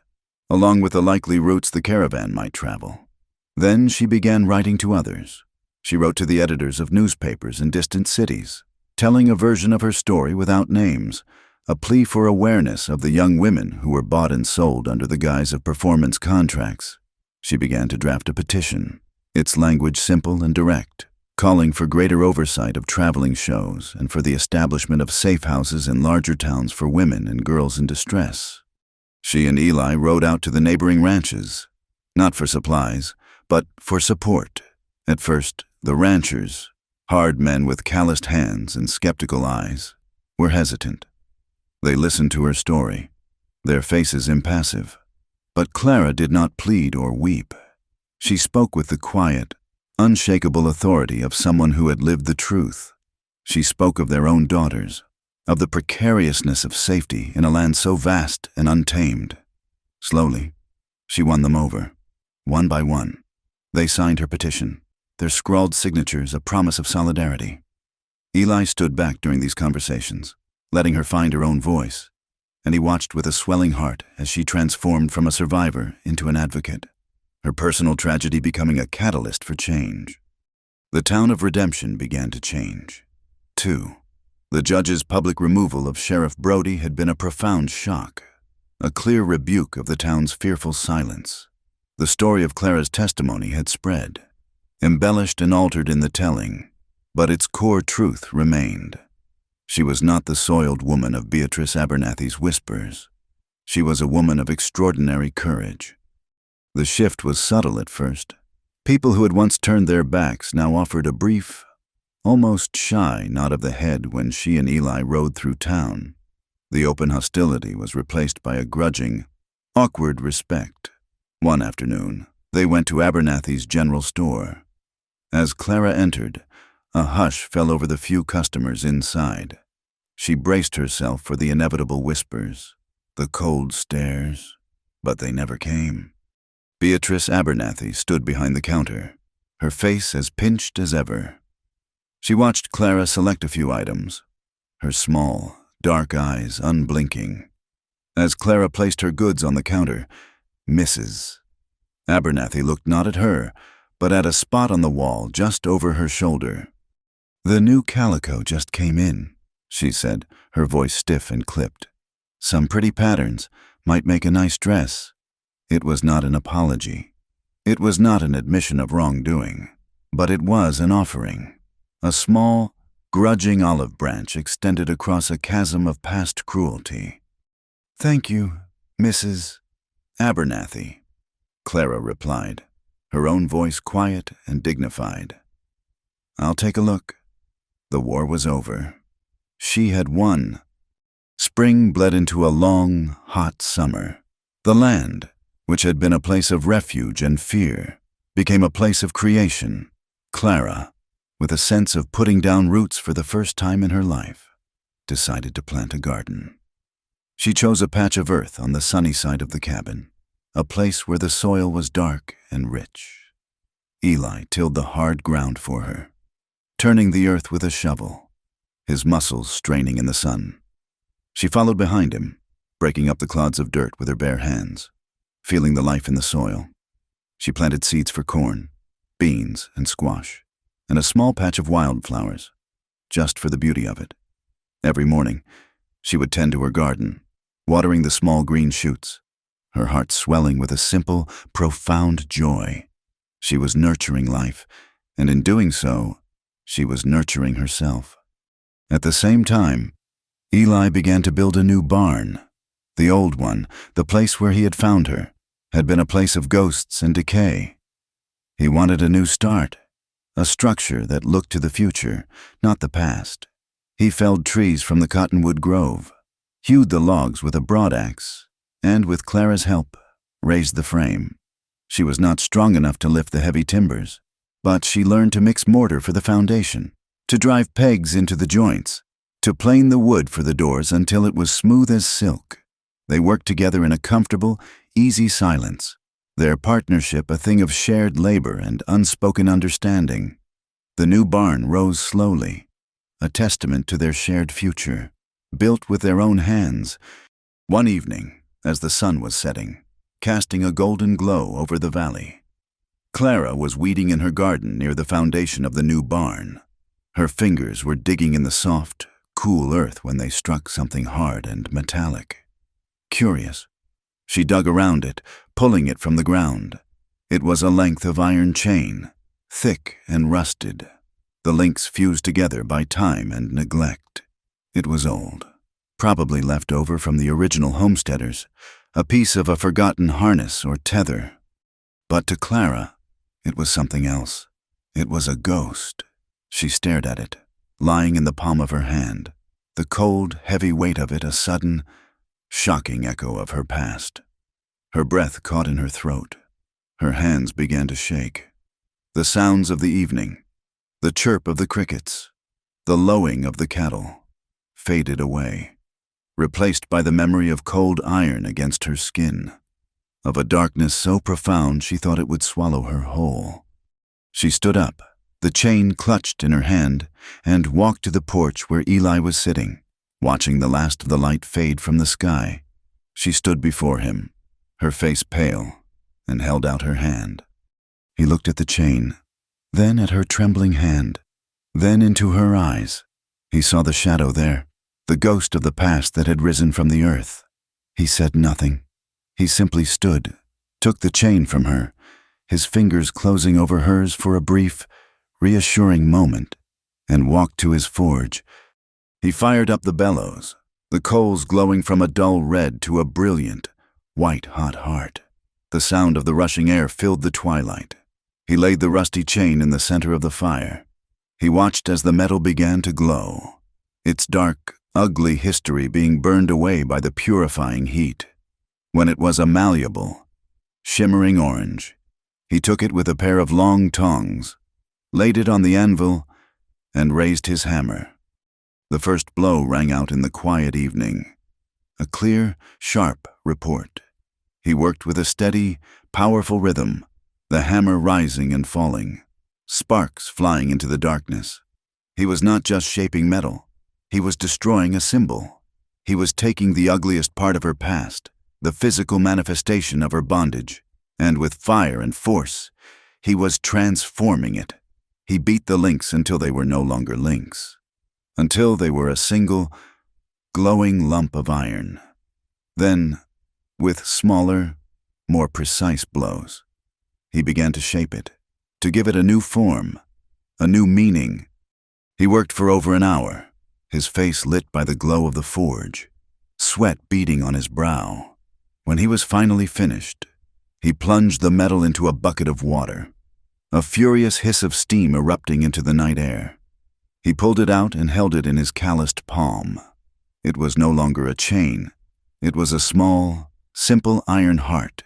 along with the likely routes the caravan might travel. Then she began writing to others. She wrote to the editors of newspapers in distant cities, telling a version of her story without names, a plea for awareness of the young women who were bought and sold under the guise of performance contracts. She began to draft a petition, its language simple and direct, calling for greater oversight of traveling shows and for the establishment of safe houses in larger towns for women and girls in distress. She and Eli rode out to the neighboring ranches, not for supplies, but for support. At first, the ranchers, hard men with calloused hands and skeptical eyes, were hesitant. They listened to her story, their faces impassive. But Clara did not plead or weep. She spoke with the quiet, unshakable authority of someone who had lived the truth. She spoke of their own daughters, of the precariousness of safety in a land so vast and untamed. Slowly, she won them over, one by one. They signed her petition, their scrawled signatures a promise of solidarity. Eli stood back during these conversations, letting her find her own voice, and he watched with a swelling heart as she transformed from a survivor into an advocate, her personal tragedy becoming a catalyst for change. The town of Redemption began to change. 2. The judge's public removal of Sheriff Brody had been a profound shock, a clear rebuke of the town's fearful silence. The story of Clara's testimony had spread, embellished and altered in the telling, but its core truth remained. She was not the soiled woman of Beatrice Abernathy's whispers. She was a woman of extraordinary courage. The shift was subtle at first. People who had once turned their backs now offered a brief, almost shy nod of the head when she and Eli rode through town. The open hostility was replaced by a grudging, awkward respect. One afternoon, they went to Abernathy's general store. As Clara entered, a hush fell over the few customers inside. She braced herself for the inevitable whispers, the cold stares, but they never came. Beatrice Abernathy stood behind the counter, her face as pinched as ever. She watched Clara select a few items, her small, dark eyes unblinking. As Clara placed her goods on the counter, Mrs. Abernathy looked not at her, but at a spot on the wall just over her shoulder. "The new calico just came in," she said, her voice stiff and clipped. "Some pretty patterns, might make a nice dress." It was not an apology. It was not an admission of wrongdoing, but it was an offering. A small, grudging olive branch extended across a chasm of past cruelty. "Thank you, Mrs. Abernathy," Clara replied, her own voice quiet and dignified. "I'll take a look." The war was over. She had won. Spring bled into a long, hot summer. The land, which had been a place of refuge and fear, became a place of creation. Clara, with a sense of putting down roots for the first time in her life, decided to plant a garden. She chose a patch of earth on the sunny side of the cabin, a place where the soil was dark and rich. Eli tilled the hard ground for her, turning the earth with a shovel, his muscles straining in the sun. She followed behind him, breaking up the clods of dirt with her bare hands, feeling the life in the soil. She planted seeds for corn, beans, and squash, and a small patch of wildflowers, just for the beauty of it. Every morning, she would tend to her garden, watering the small green shoots, her heart swelling with a simple, profound joy. She was nurturing life, and in doing so, she was nurturing herself. At the same time, Eli began to build a new barn. The old one, the place where he had found her, had been a place of ghosts and decay. He wanted a new start, a structure that looked to the future, not the past. He felled trees from the cottonwood grove, hewed the logs with a broadaxe, and with Clara's help, raised the frame. She was not strong enough to lift the heavy timbers, but she learned to mix mortar for the foundation, to drive pegs into the joints, to plane the wood for the doors until it was smooth as silk. They worked together in a comfortable, easy silence, their partnership a thing of shared labor and unspoken understanding. The new barn rose slowly, a testament to their shared future, built with their own hands. One evening, as the sun was setting, casting a golden glow over the valley, Clara was weeding in her garden near the foundation of the new barn. Her fingers were digging in the soft, cool earth when they struck something hard and metallic. Curious, she dug around it, pulling it from the ground. It was a length of iron chain, thick and rusted, the links fused together by time and neglect. It was old, probably left over from the original homesteaders, a piece of a forgotten harness or tether. But to Clara, it was something else. It was a ghost. She stared at it, lying in the palm of her hand, the cold, heavy weight of it a sudden, shocking echo of her past. Her breath caught in her throat. Her hands began to shake. The sounds of the evening, the chirp of the crickets, the lowing of the cattle, faded away, replaced by the memory of cold iron against her skin, of a darkness so profound she thought it would swallow her whole. She stood up, the chain clutched in her hand, and walked to the porch where Eli was sitting, watching the last of the light fade from the sky. She stood before him, her face pale, and held out her hand. He looked at the chain, then at her trembling hand, then into her eyes. He saw the shadow there, the ghost of the past that had risen from the earth. He said nothing. He simply stood, took the chain from her, his fingers closing over hers for a brief, reassuring moment, and walked to his forge, He fired up the bellows, the coals glowing from a dull red to a brilliant, white-hot heart. The sound of the rushing air filled the twilight. He laid the rusty chain in the center of the fire. He watched as the metal began to glow, its dark, ugly history being burned away by the purifying heat. When it was a malleable, shimmering orange, he took it with a pair of long tongs, laid it on the anvil, and raised his hammer. The first blow rang out in the quiet evening, a clear, sharp report. He worked with a steady, powerful rhythm, the hammer rising and falling, sparks flying into the darkness. He was not just shaping metal, he was destroying a symbol. He was taking the ugliest part of her past, the physical manifestation of her bondage, and with fire and force, he was transforming it. He beat the links until they were no longer links, until they were a single, glowing lump of iron. Then, with smaller, more precise blows, he began to shape it, to give it a new form, a new meaning. He worked for over an hour, his face lit by the glow of the forge, sweat beading on his brow. When he was finally finished, he plunged the metal into a bucket of water, a furious hiss of steam erupting into the night air. He pulled it out and held it in his calloused palm. It was no longer a chain. It was a small, simple iron heart,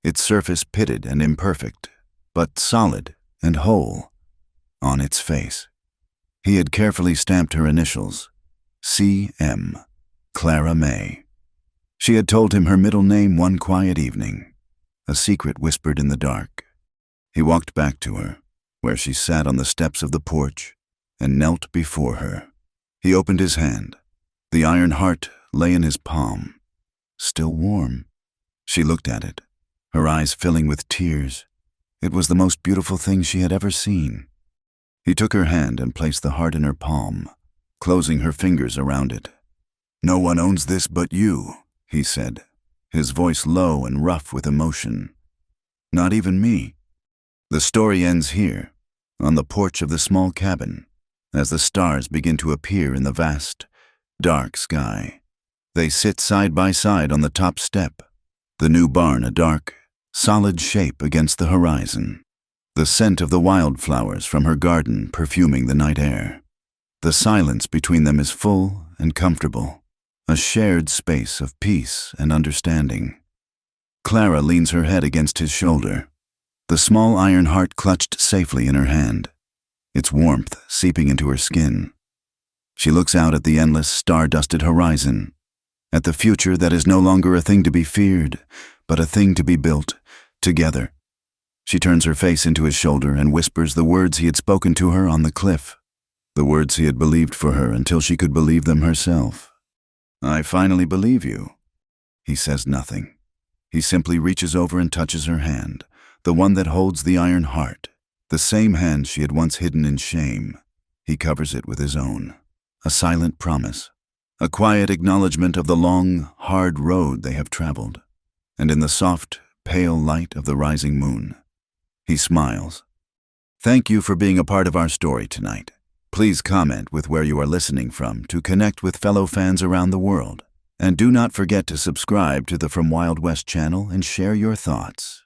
its surface pitted and imperfect, but solid and whole on its face. He had carefully stamped her initials, C.M., Clara May. She had told him her middle name one quiet evening, a secret whispered in the dark. He walked back to her, where she sat on the steps of the porch, and knelt before her. He opened his hand. The iron heart lay in his palm, still warm. She looked at it, her eyes filling with tears. It was the most beautiful thing she had ever seen. He took her hand and placed the heart in her palm, closing her fingers around it. "No one owns this but you," he said, his voice low and rough with emotion. "Not even me." The story ends here, on the porch of the small cabin, as the stars begin to appear in the vast, dark sky. They sit side by side on the top step, the new barn a dark, solid shape against the horizon, the scent of the wildflowers from her garden perfuming the night air. The silence between them is full and comfortable, a shared space of peace and understanding. Clara leans her head against his shoulder, the small iron heart clutched safely in her hand, its warmth seeping into her skin. She looks out at the endless, star-dusted horizon, at the future that is no longer a thing to be feared, but a thing to be built together. She turns her face into his shoulder and whispers the words he had spoken to her on the cliff, the words he had believed for her until she could believe them herself. "I finally believe you." He says nothing. He simply reaches over and touches her hand, the one that holds the iron heart, the same hand she had once hidden in shame. He covers it with his own, a silent promise, a quiet acknowledgement of the long, hard road they have traveled. And in the soft, pale light of the rising moon, he smiles. Thank you for being a part of our story tonight. Please comment with where you are listening from to connect with fellow fans around the world. And do not forget to subscribe to the From Wild West channel and share your thoughts.